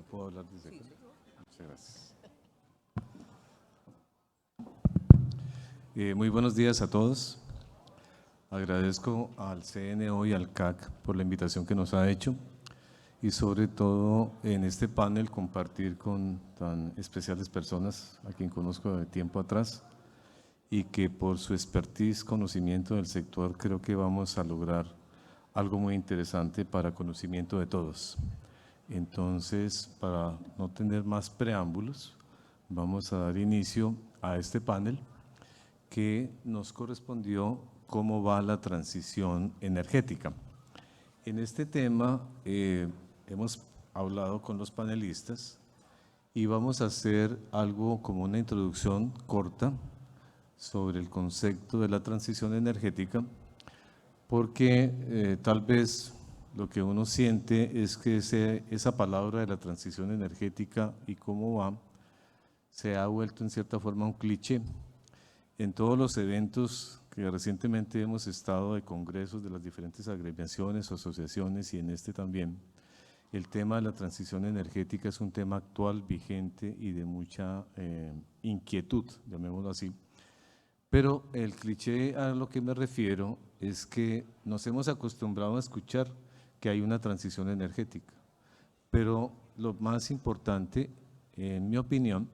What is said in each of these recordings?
puedo hablar desde acá. Muchas gracias. Muy buenos días a todos. Agradezco al CNO y al CAC por la invitación que nos ha hecho y sobre todo en este panel compartir con tan especiales personas a quien conozco de tiempo atrás y que por su expertise, conocimiento del sector, creo que vamos a lograr algo muy interesante para conocimiento de todos. Entonces, para no tener más preámbulos, vamos a dar inicio a este panel que nos correspondió cómo va la transición energética. En este tema hemos hablado con los panelistas y vamos a hacer algo como una introducción corta sobre el concepto de la transición energética, porque tal vez lo que uno siente es que esa palabra de la transición energética y cómo va, se ha vuelto en cierta forma un cliché. En todos los eventos que recientemente hemos estado de congresos de las diferentes agremiaciones o asociaciones y en este también, el tema de la transición energética es un tema actual, vigente y de mucha inquietud, llamémoslo así. Pero el cliché a lo que me refiero es que nos hemos acostumbrado a escuchar que hay una transición energética, pero lo más importante, en mi opinión,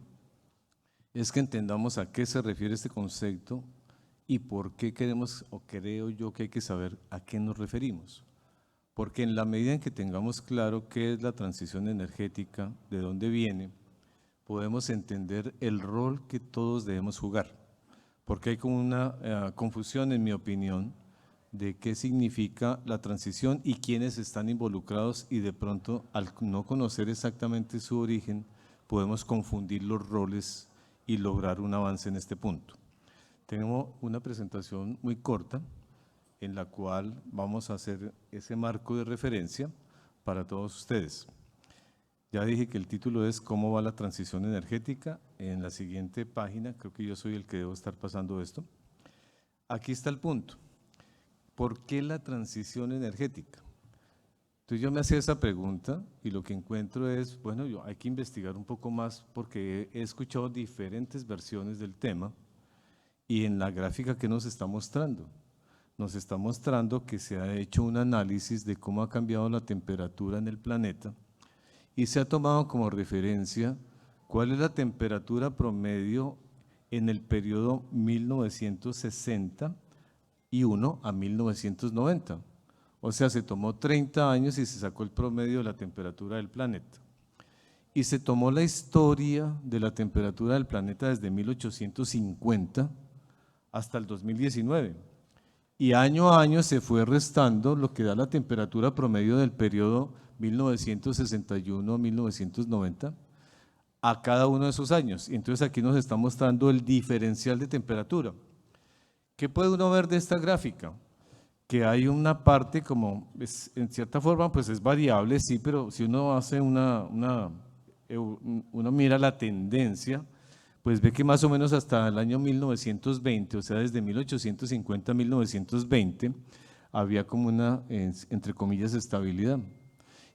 es que entendamos a qué se refiere este concepto y por qué queremos, o creo yo que hay que saber a qué nos referimos. Porque en la medida en que tengamos claro qué es la transición energética, de dónde viene, podemos entender el rol que todos debemos jugar. Porque hay como una confusión, en mi opinión, de qué significa la transición y quiénes están involucrados y de pronto al no conocer exactamente su origen podemos confundir los roles y lograr un avance en este punto. Tengo una presentación muy corta en la cual vamos a hacer ese marco de referencia para todos ustedes. Ya dije que el título es ¿Cómo va la transición energética? En la siguiente página, creo que yo soy el que debo estar pasando esto. Aquí está el punto. ¿Por qué la transición energética? Entonces yo me hacía esa pregunta y lo que encuentro es, bueno, hay que investigar un poco más porque he escuchado diferentes versiones del tema y en la gráfica que nos está mostrando que se ha hecho un análisis de cómo ha cambiado la temperatura en el planeta y se ha tomado como referencia cuál es la temperatura promedio en el periodo 1961 a 1990. O sea, se tomó 30 años y se sacó el promedio de la temperatura del planeta. Y se tomó la historia de la temperatura del planeta desde 1850 hasta el 2019. Y año a año se fue restando lo que da la temperatura promedio del periodo 1961-1990 a cada uno de esos años. Y entonces aquí nos está mostrando el diferencial de temperatura. ¿Qué puede uno ver de esta gráfica? Que hay una parte como, en cierta forma, pues es variable, sí, pero si uno hace uno mira la tendencia, pues ve que más o menos hasta el año 1920, o sea, desde 1850 a 1920, había como una, entre comillas, estabilidad.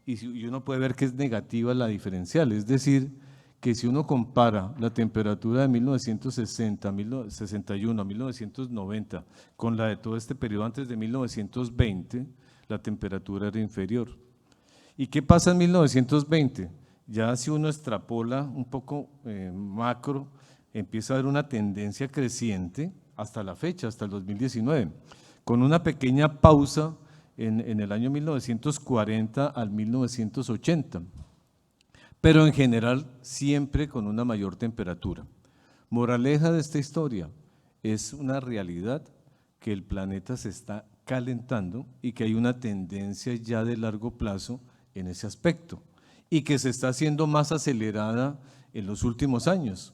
Y uno puede ver que es negativa la diferencial, es decir, que si uno compara la temperatura de 1960, 1961 a 1990 con la de todo este periodo antes de 1920, la temperatura era inferior. ¿Y qué pasa en 1920? Ya si uno extrapola un poco macro, empieza a haber una tendencia creciente hasta la fecha, hasta el 2019, con una pequeña pausa en el año 1940 al 1980. Pero en general siempre con una mayor temperatura. Moraleja de esta historia, es una realidad que el planeta se está calentando y que hay una tendencia ya de largo plazo en ese aspecto y que se está haciendo más acelerada en los últimos años.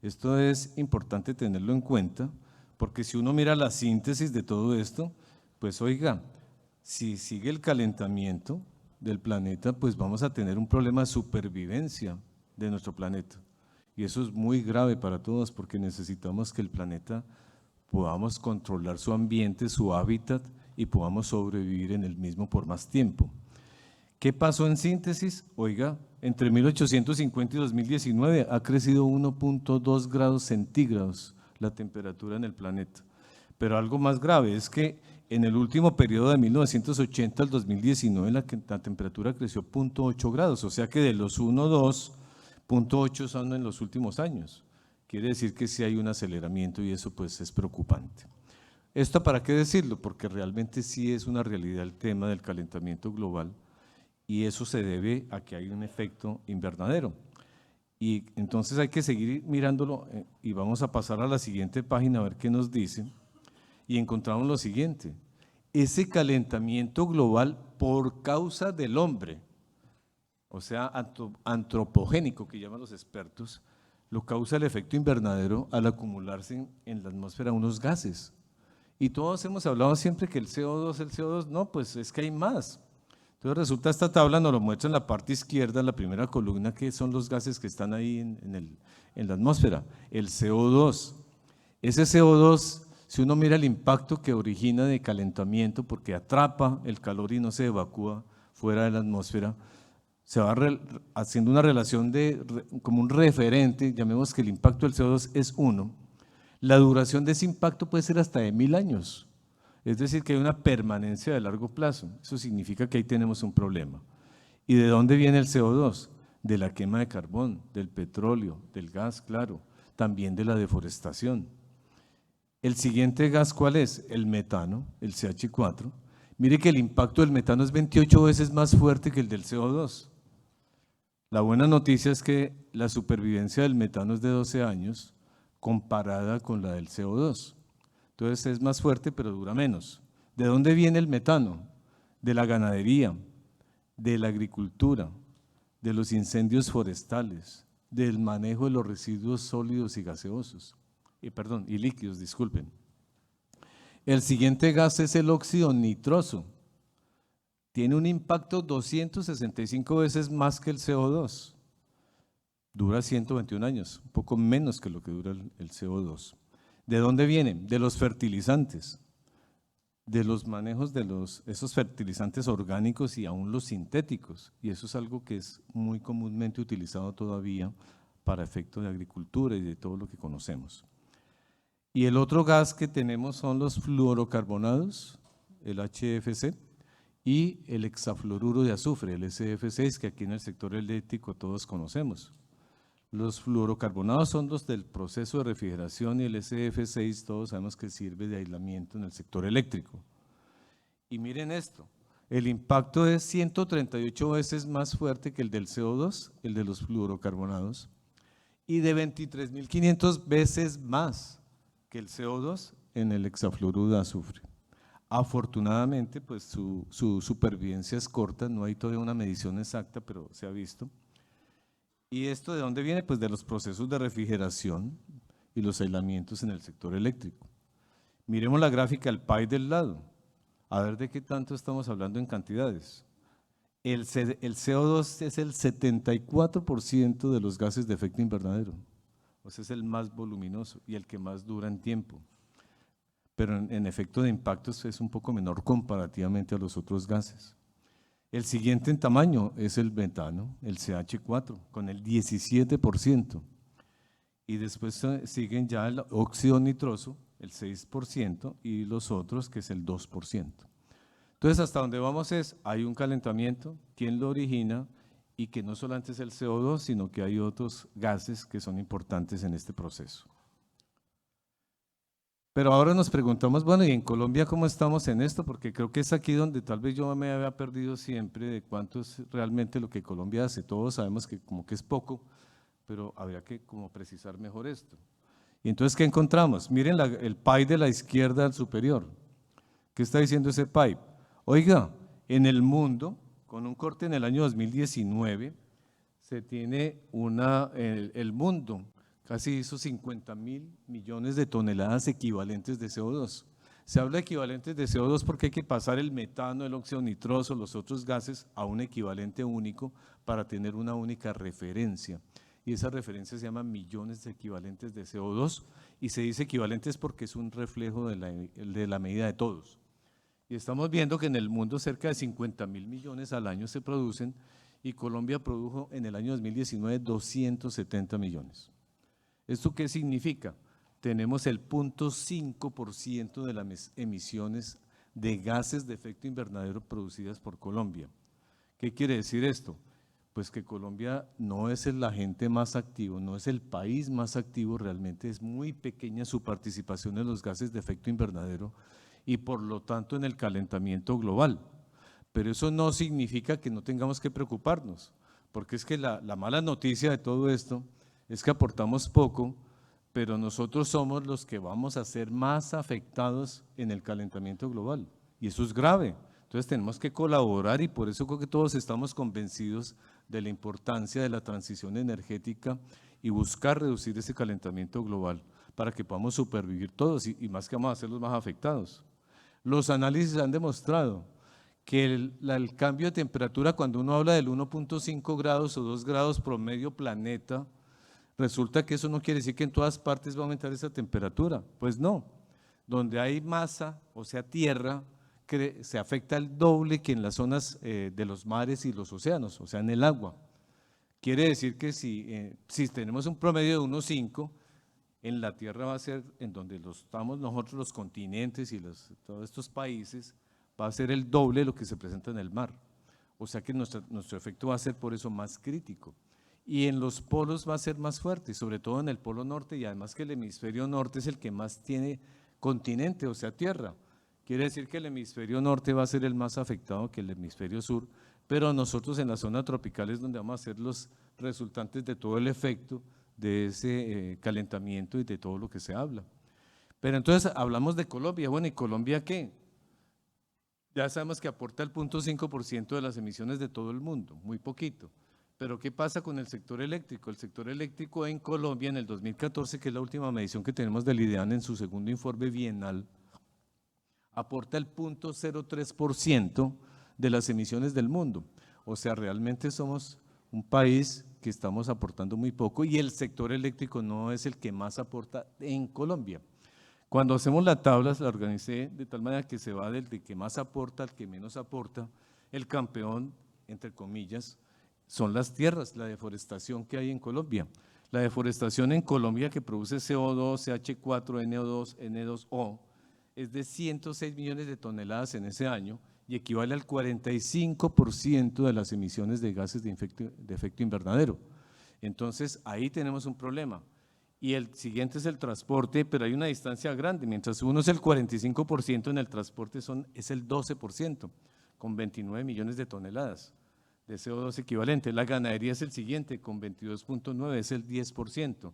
Esto es importante tenerlo en cuenta porque si uno mira la síntesis de todo esto, pues oiga, si sigue el calentamiento del planeta, pues vamos a tener un problema de supervivencia de nuestro planeta. Y eso es muy grave para todos porque necesitamos que el planeta podamos controlar su ambiente, su hábitat y podamos sobrevivir en el mismo por más tiempo. ¿Qué pasó en síntesis? Oiga, entre 1850 y 2019 ha crecido 1.2 grados centígrados la temperatura en el planeta. Pero algo más grave es que en el último periodo de 1980 al 2019 la temperatura creció 0.8 grados, o sea que de los 1,2, 0.8 son en los últimos años. Quiere decir que sí hay un aceleramiento y eso pues es preocupante. ¿Esto para qué decirlo? Porque realmente sí es una realidad el tema del calentamiento global y eso se debe a que hay un efecto invernadero. Y entonces hay que seguir mirándolo y vamos a pasar a la siguiente página a ver qué nos dice. Y encontramos lo siguiente: ese calentamiento global por causa del hombre, o sea, antropogénico que llaman los expertos, lo causa el efecto invernadero al acumularse en la atmósfera unos gases. Y todos hemos hablado siempre que el CO2, no, pues es que hay más. Entonces resulta, esta tabla nos lo muestra en la parte izquierda, en la primera columna, que son los gases que están ahí en la atmósfera, el CO2. Ese CO2, si uno mira el impacto que origina de calentamiento, porque atrapa el calor y no se evacúa fuera de la atmósfera, se va haciendo una relación como un referente, llamemos que el impacto del CO2 es 1. La duración de ese impacto puede ser hasta de 1000 años. Es decir, que hay una permanencia de largo plazo. Eso significa que ahí tenemos un problema. ¿Y de dónde viene el CO2? De la quema de carbón, del petróleo, del gas, claro, también de la deforestación. El siguiente gas, ¿cuál es? El metano, el CH4. Mire que el impacto del metano es 28 veces más fuerte que el del CO2. La buena noticia es que la supervivencia del metano es de 12 años comparada con la del CO2. Entonces es más fuerte, pero dura menos. ¿De dónde viene el metano? De la ganadería, de la agricultura, de los incendios forestales, del manejo de los residuos sólidos y gaseosos, y líquidos, disculpen. El siguiente gas es el óxido nitroso. Tiene un impacto 265 veces más que el CO2. Dura 121 años, un poco menos que lo que dura el CO2. ¿De dónde vienen? De los fertilizantes, de los manejos de esos fertilizantes orgánicos y aún los sintéticos. Y eso es algo que es muy comúnmente utilizado todavía para efectos de agricultura y de todo lo que conocemos. Y el otro gas que tenemos son los fluorocarbonados, el HFC, y el hexafluoruro de azufre, el SF6, que aquí en el sector eléctrico todos conocemos. Los fluorocarbonados son los del proceso de refrigeración y el SF6 todos sabemos que sirve de aislamiento en el sector eléctrico. Y miren esto, el impacto es 138 veces más fuerte que el del CO2, el de los fluorocarbonados, y de 23.500 veces más que el CO2 en el hexafluoruro de azufre. Afortunadamente, pues su supervivencia es corta, no hay todavía una medición exacta, pero se ha visto. ¿Y esto de dónde viene? Pues de los procesos de refrigeración y los aislamientos en el sector eléctrico. Miremos la gráfica del pie del lado, a ver de qué tanto estamos hablando en cantidades. El CO2 es el 74% de los gases de efecto invernadero, o sea, es el más voluminoso y el que más dura en tiempo. Pero en efecto de impactos es un poco menor comparativamente a los otros gases. El siguiente en tamaño es el metano, el CH4, con el 17%. Y después siguen ya el óxido nitroso, el 6%, y los otros, que es el 2%. Entonces, hasta donde vamos es, hay un calentamiento, ¿quién lo origina? Y que no solamente es el CO2, sino que hay otros gases que son importantes en este proceso. Pero ahora nos preguntamos, bueno, ¿y en Colombia cómo estamos en esto? Porque creo que es aquí donde tal vez yo me había perdido siempre de cuánto es realmente lo que Colombia hace. Todos sabemos que como que es poco, pero habría que como precisar mejor esto. Y entonces, ¿qué encontramos? Miren el pie de la izquierda al superior. ¿Qué está diciendo ese pie? Oiga, en el mundo, con un corte en el año 2019, se tiene el mundo casi hizo 50.000 millones de toneladas equivalentes de CO2. Se habla de equivalentes de CO2 porque hay que pasar el metano, el óxido nitroso, los otros gases a un equivalente único para tener una única referencia. Y esa referencia se llama millones de equivalentes de CO2 y se dice equivalentes porque es un reflejo de la medida de todos. Y estamos viendo que en el mundo cerca de 50.000 millones al año se producen y Colombia produjo en el año 2019 270 millones. ¿Esto qué significa? Tenemos el 0.5% de las emisiones de gases de efecto invernadero producidas por Colombia. ¿Qué quiere decir esto? Pues que Colombia no es el agente más activo, no es el país más activo, realmente es muy pequeña su participación en los gases de efecto invernadero y por lo tanto en el calentamiento global. Pero eso no significa que no tengamos que preocuparnos, porque es que la mala noticia de todo esto es que aportamos poco, pero nosotros somos los que vamos a ser más afectados en el calentamiento global, y eso es grave. Entonces tenemos que colaborar y por eso creo que todos estamos convencidos de la importancia de la transición energética y buscar reducir ese calentamiento global para que podamos supervivir todos y más que vamos a ser los más afectados. Los análisis han demostrado que el cambio de temperatura, cuando uno habla del 1.5 grados o 2 grados promedio planeta, resulta que eso no quiere decir que en todas partes va a aumentar esa temperatura. Pues no, donde hay masa, o sea tierra, se afecta el doble que en las zonas de los mares y los océanos, o sea en el agua. Quiere decir que si tenemos un promedio de 1.5, en la Tierra va a ser, en donde estamos nosotros los continentes y todos estos países, va a ser el doble de lo que se presenta en el mar. O sea que nuestro efecto va a ser por eso más crítico. Y en los polos va a ser más fuerte, sobre todo en el polo norte, y además que el hemisferio norte es el que más tiene continente, o sea tierra. Quiere decir que el hemisferio norte va a ser el más afectado que el hemisferio sur, pero nosotros en la zona tropical es donde vamos a ser los resultantes de todo el efecto de ese calentamiento y de todo lo que se habla. Pero entonces hablamos de Colombia. Bueno, ¿y Colombia qué? Ya sabemos que aporta el 0.5% de las emisiones de todo el mundo, muy poquito. Pero ¿qué pasa con el sector eléctrico? El sector eléctrico en Colombia en el 2014, que es la última medición que tenemos del IDEAN en su segundo informe bienal, aporta el 0.03% de las emisiones del mundo. O sea, realmente somos un país que estamos aportando muy poco y el sector eléctrico no es el que más aporta en Colombia. Cuando hacemos la tabla, la organicé de tal manera que se va del que más aporta al que menos aporta. El campeón, entre comillas, son las tierras, la deforestación que hay en Colombia. La deforestación en Colombia que produce CO2, CH4, NO2, N2O, es de 106 millones de toneladas en ese año y equivale al 45% de las emisiones de gases de efecto invernadero. Entonces, ahí tenemos un problema. Y el siguiente es el transporte, pero hay una distancia grande. Mientras uno es el 45%, en el transporte es el 12%, con 29 millones de toneladas de CO2 equivalente. La ganadería es el siguiente, con 22.9, es el 10%.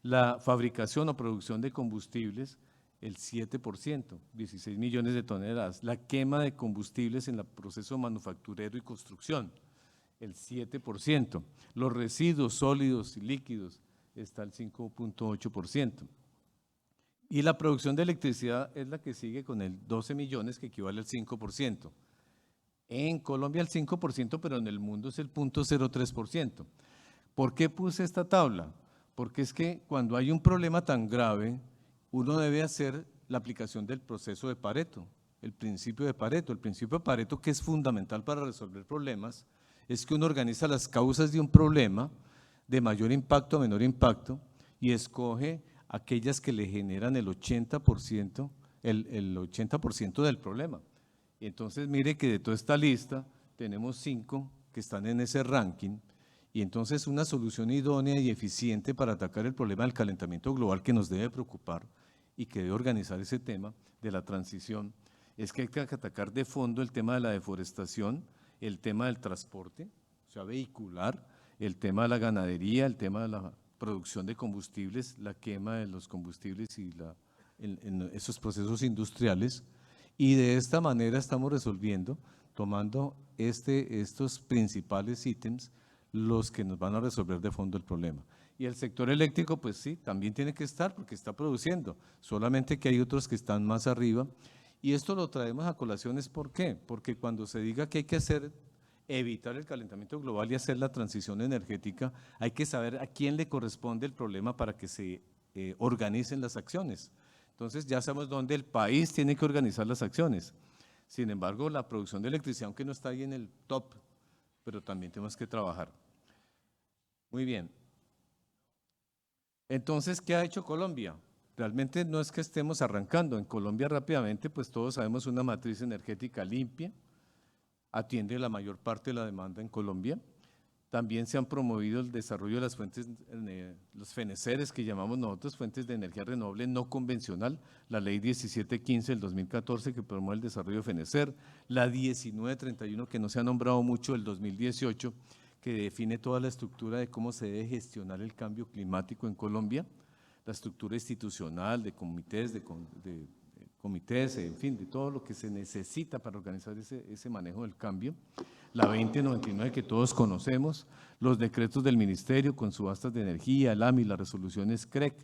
La fabricación o producción de combustibles, el 7%, 16 millones de toneladas. La quema de combustibles en el proceso manufacturero y construcción, el 7%. Los residuos sólidos y líquidos, está el 5.8%. Y la producción de electricidad es la que sigue con el 12 millones, que equivale al 5%. En Colombia el 5%, pero en el mundo es el 0.03%. ¿Por qué puse esta tabla? Porque es que cuando hay un problema tan grave, uno debe hacer la aplicación del proceso de Pareto, el principio de Pareto. El principio de Pareto, que es fundamental para resolver problemas, es que uno organiza las causas de un problema de mayor impacto a menor impacto y escoge aquellas que le generan el 80%, el 80% del problema. Y entonces mire que de toda esta lista tenemos 5 que están en ese ranking y entonces una solución idónea y eficiente para atacar el problema del calentamiento global que nos debe preocupar y que debe organizar ese tema de la transición es que hay que atacar de fondo el tema de la deforestación, el tema del transporte, o sea, vehicular, el tema de la ganadería, el tema de la producción de combustibles, la quema de los combustibles y en esos procesos industriales. Y de esta manera estamos resolviendo, tomando estos principales ítems, los que nos van a resolver de fondo el problema. Y el sector eléctrico, pues sí, también tiene que estar porque está produciendo, solamente que hay otros que están más arriba. Y esto lo traemos a colaciones, ¿por qué? Porque cuando se diga que hay que evitar el calentamiento global y hacer la transición energética, hay que saber a quién le corresponde el problema para que se organicen las acciones. Entonces ya sabemos dónde el país tiene que organizar las acciones. Sin embargo, la producción de electricidad, aunque no está ahí en el top, pero también tenemos que trabajar. Muy bien. Entonces, ¿qué ha hecho Colombia? Realmente no es que estemos arrancando. En Colombia rápidamente, pues todos sabemos una matriz energética limpia, atiende la mayor parte de la demanda en Colombia. También se han promovido el desarrollo de las fuentes, los FENECERES que llamamos nosotros, fuentes de energía renovable no convencional, la ley 1715 del 2014 que promueve el desarrollo de FENECER, la 1931 que no se ha nombrado mucho del 2018 que define toda la estructura de cómo se debe gestionar el cambio climático en Colombia, la estructura institucional de comités, comités, en fin, de todo lo que se necesita para organizar ese manejo del cambio. La 2099 que todos conocemos, los decretos del Ministerio con subastas de energía, el AMI, las resoluciones CREC,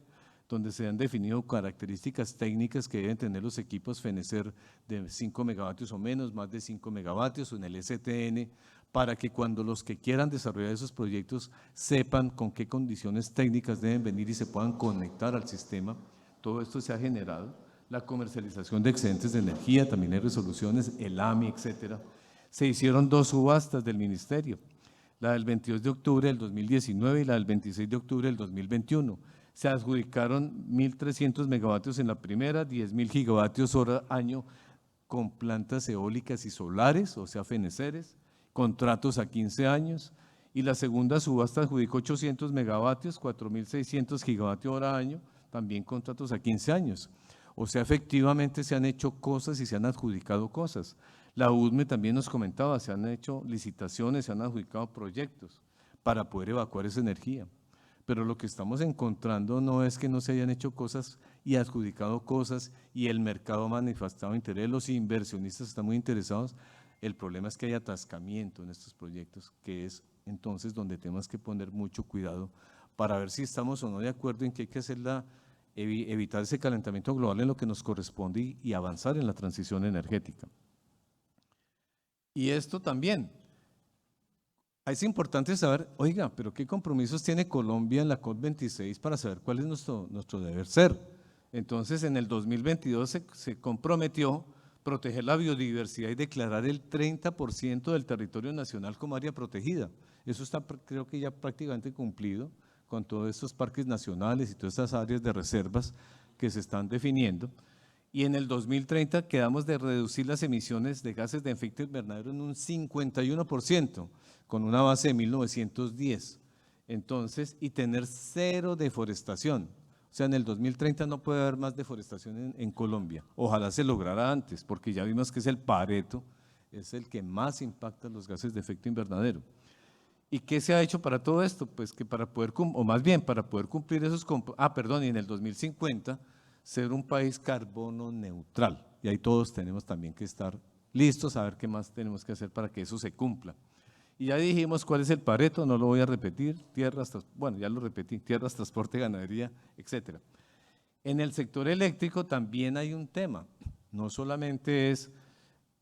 donde se han definido características técnicas que deben tener los equipos FENECER de 5 megavatios o menos, más de 5 megavatios, o en el STN, para que cuando los que quieran desarrollar esos proyectos sepan con qué condiciones técnicas deben venir y se puedan conectar al sistema. Todo esto se ha generado. La comercialización de excedentes de energía, también hay resoluciones, el AMI, etcétera. Se hicieron 2 subastas del Ministerio, la del 22 de octubre del 2019 y la del 26 de octubre del 2021. Se adjudicaron 1.300 megavatios en la primera, 10.000 gigavatios hora año con plantas eólicas y solares, o sea, FENECERES, contratos a 15 años, y la segunda subasta adjudicó 800 megavatios, 4.600 gigavatios hora año, también contratos a 15 años. O sea, efectivamente se han hecho cosas y se han adjudicado cosas. La UDME también nos comentaba, se han hecho licitaciones, se han adjudicado proyectos para poder evacuar esa energía. Pero lo que estamos encontrando no es que no se hayan hecho cosas y adjudicado cosas y el mercado ha manifestado interés, los inversionistas están muy interesados. El problema es que hay atascamiento en estos proyectos, que es entonces donde tenemos que poner mucho cuidado para ver si estamos o no de acuerdo en que hay que evitar ese calentamiento global en lo que nos corresponde y avanzar en la transición energética. Y esto también, es importante saber, oiga, pero ¿qué compromisos tiene Colombia en la COP26 para saber cuál es nuestro deber ser? Entonces, en el 2022 se comprometió proteger la biodiversidad y declarar el 30% del territorio nacional como área protegida. Eso está, creo que ya prácticamente cumplido con todos estos parques nacionales y todas estas áreas de reservas que se están definiendo. Y en el 2030 quedamos de reducir las emisiones de gases de efecto invernadero en un 51%, con una base de 1910. Entonces, y tener 0 deforestación. O sea, en el 2030 no puede haber más deforestación en Colombia. Ojalá se lograra antes, porque ya vimos que es el Pareto, es el que más impacta los gases de efecto invernadero. ¿Y qué se ha hecho para todo esto? Pues que para poder, o más bien para poder cumplir esos, y en el 2050 ser un país carbono neutral. Y ahí todos tenemos también que estar listos a ver qué más tenemos que hacer para que eso se cumpla. Y ya dijimos cuál es el Pareto, no lo voy a repetir, tierras, bueno, ya lo repetí, tierras, transporte, ganadería, etcétera. En el sector eléctrico también hay un tema, no solamente es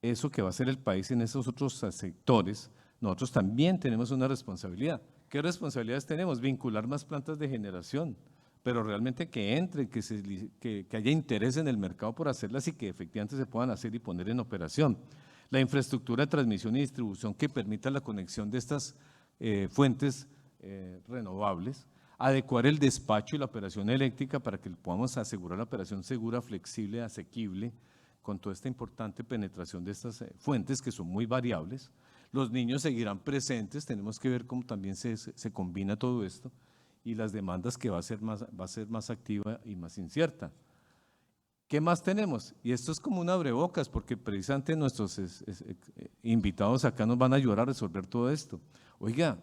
eso que va a hacer el país en esos otros sectores, nosotros también tenemos una responsabilidad. ¿Qué responsabilidades tenemos? Vincular más plantas de generación, pero realmente que entre, que haya interés en el mercado por hacerlas y que efectivamente se puedan hacer y poner en operación. La infraestructura de transmisión y distribución que permita la conexión de estas fuentes renovables, adecuar el despacho y la operación eléctrica para que podamos asegurar la operación segura, flexible, asequible, con toda esta importante penetración de estas fuentes que son muy variables. Los niños seguirán presentes, tenemos que ver cómo también se combina todo esto y las demandas que va a ser más activa y más incierta. ¿Qué más tenemos? Y esto es como un abrebocas, porque precisamente nuestros invitados acá nos van a ayudar a resolver todo esto. Oiga,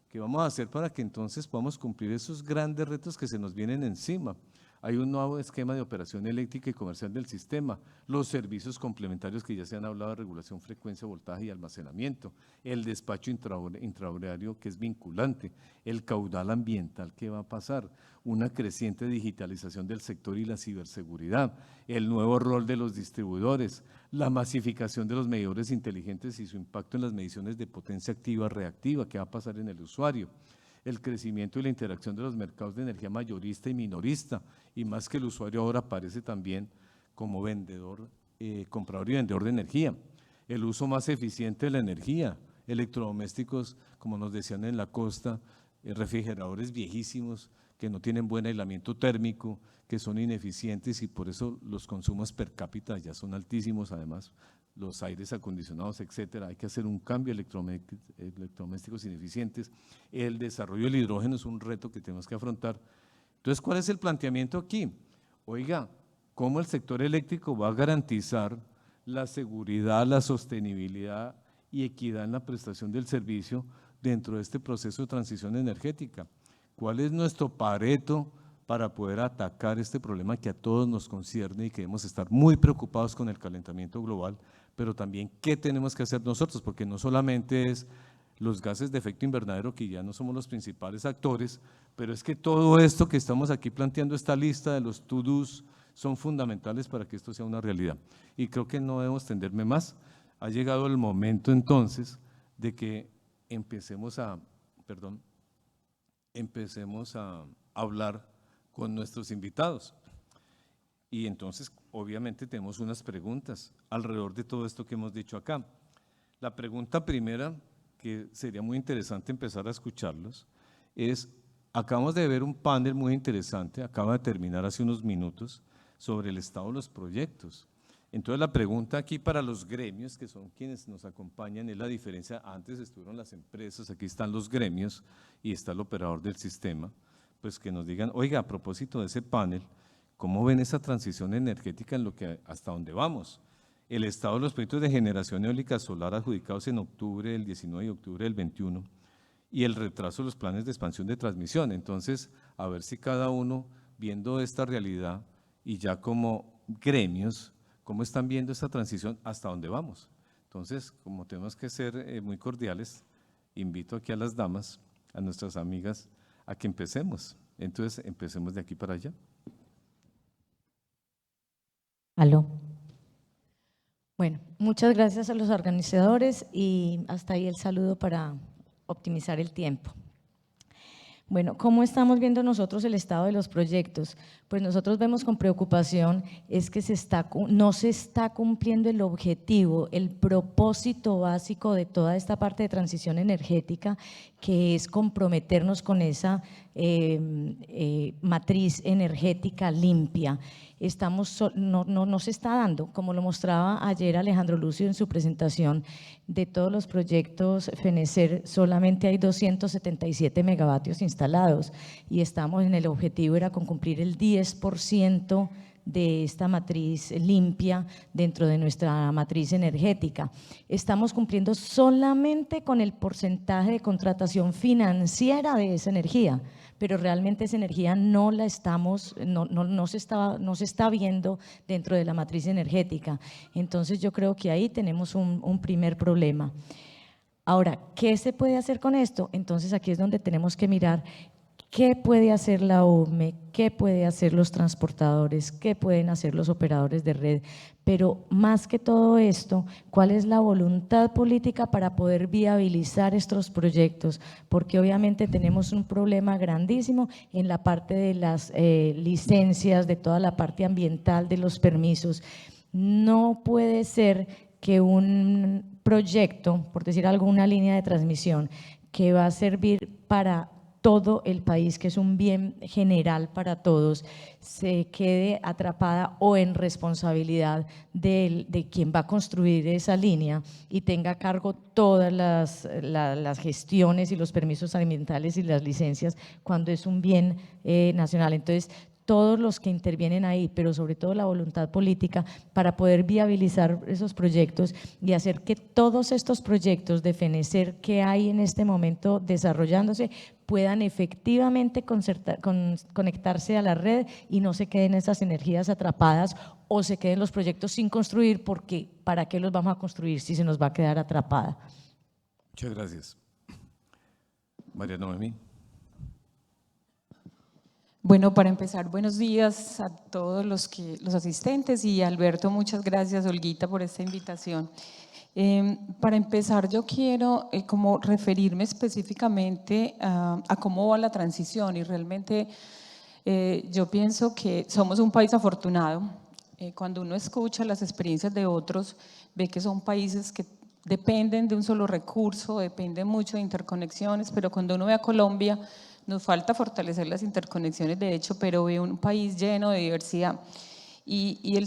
¿qué vamos a hacer para que entonces podamos cumplir esos grandes retos que se nos vienen encima? Hay un nuevo esquema de operación eléctrica y comercial del sistema, los servicios complementarios que ya se han hablado de regulación, frecuencia, voltaje y almacenamiento, el despacho intrahorario que es vinculante, el caudal ambiental que va a pasar, una creciente digitalización del sector y la ciberseguridad, el nuevo rol de los distribuidores, la masificación de los medidores inteligentes y su impacto en las mediciones de potencia activa reactiva que va a pasar en el usuario, el crecimiento y la interacción de los mercados de energía mayorista y minorista, y más que el usuario ahora aparece también como vendedor comprador y vendedor de energía, el uso más eficiente de la energía, electrodomésticos, como nos decían en la costa, refrigeradores viejísimos que no tienen buen aislamiento térmico, que son ineficientes y por eso los consumos per cápita ya son altísimos, además los aires acondicionados, etcétera. Hay que hacer un cambio de electrodomésticos ineficientes. El desarrollo del hidrógeno es un reto que tenemos que afrontar. Entonces, ¿cuál es el planteamiento aquí? Oiga, ¿cómo el sector eléctrico va a garantizar la seguridad, la sostenibilidad y equidad en la prestación del servicio dentro de este proceso de transición energética? ¿Cuál es nuestro pareto para poder atacar este problema que a todos nos concierne y que debemos estar muy preocupados con el calentamiento global, pero también qué tenemos que hacer nosotros? Porque no solamente es los gases de efecto invernadero, que ya no somos los principales actores, pero es que todo esto que estamos aquí planteando, esta lista de los to-dos, son fundamentales para que esto sea una realidad. Y creo que no debemos extenderme más. Ha llegado el momento entonces de que empecemos a hablar con nuestros invitados. Y entonces, obviamente, tenemos unas preguntas alrededor de todo esto que hemos dicho acá. La pregunta primera, que sería muy interesante empezar a escucharlos, es, acabamos de ver un panel muy interesante, acaba de terminar hace unos minutos, sobre el estado de los proyectos. Entonces la pregunta aquí para los gremios, que son quienes nos acompañan, es la diferencia. Antes estuvieron las empresas, aquí están los gremios y está el operador del sistema, pues que nos digan, oiga, a propósito de ese panel, ¿cómo ven esa transición energética en lo que hasta dónde vamos? El estado de los proyectos de generación eólica solar adjudicados en octubre del 19 y octubre del 21 y el retraso de los planes de expansión de transmisión. Entonces, a ver si cada uno, viendo esta realidad y ya como gremios, ¿cómo están viendo esta transición? ¿Hasta dónde vamos? Entonces, como tenemos que ser muy cordiales, invito aquí a las damas, a nuestras amigas, a que empecemos. Entonces, empecemos de aquí para allá. Aló. Bueno, muchas gracias a los organizadores y hasta ahí el saludo para optimizar el tiempo. Bueno, ¿cómo estamos viendo nosotros el estado de los proyectos? Pues nosotros vemos con preocupación es que no se está cumpliendo el objetivo, el propósito básico de toda esta parte de transición energética, que es comprometernos con esa matriz energética limpia. No se está dando, como lo mostraba ayer Alejandro Lucio en su presentación, de todos los proyectos FENECER solamente hay 277 megavatios instalados y estamos en el objetivo, era con cumplir el 10% de esta matriz limpia dentro de nuestra matriz energética. Estamos cumpliendo solamente con el porcentaje de contratación financiera de esa energía, pero realmente esa energía no se está viendo dentro de la matriz energética. Entonces yo creo que ahí tenemos un primer problema. Ahora, ¿qué se puede hacer con esto? Entonces aquí es donde tenemos que mirar ¿qué puede hacer la UME? ¿Qué puede hacer los transportadores? ¿Qué pueden hacer los operadores de red? Pero más que todo esto, ¿cuál es la voluntad política para poder viabilizar estos proyectos? Porque obviamente tenemos un problema grandísimo en la parte de las licencias, de toda la parte ambiental, de los permisos. No puede ser que un proyecto, por decir algo, una línea de transmisión que va a servir para todo el país, que es un bien general para todos, se quede atrapada o en responsabilidad de quien va a construir esa línea y tenga a cargo todas las gestiones y los permisos ambientales y las licencias cuando es un bien nacional. Entonces, todos los que intervienen ahí, pero sobre todo la voluntad política para poder viabilizar esos proyectos y hacer que todos estos proyectos de FENECER que hay en este momento desarrollándose puedan efectivamente conectarse a la red y no se queden esas energías atrapadas o se queden los proyectos sin construir, porque ¿para qué los vamos a construir si se nos va a quedar atrapada? Muchas gracias. María Noemí. Bueno, para empezar, buenos días a todos los asistentes y Alberto, muchas gracias, Olguita, por esta invitación. Para empezar, yo quiero como referirme específicamente a cómo va la transición y realmente yo pienso que somos un país afortunado. cuando uno escucha las experiencias de otros, ve que son países que dependen de un solo recurso, dependen mucho de interconexiones, pero cuando uno ve a Colombia, nos falta fortalecer las interconexiones, de hecho, pero ve un país lleno de diversidad. Y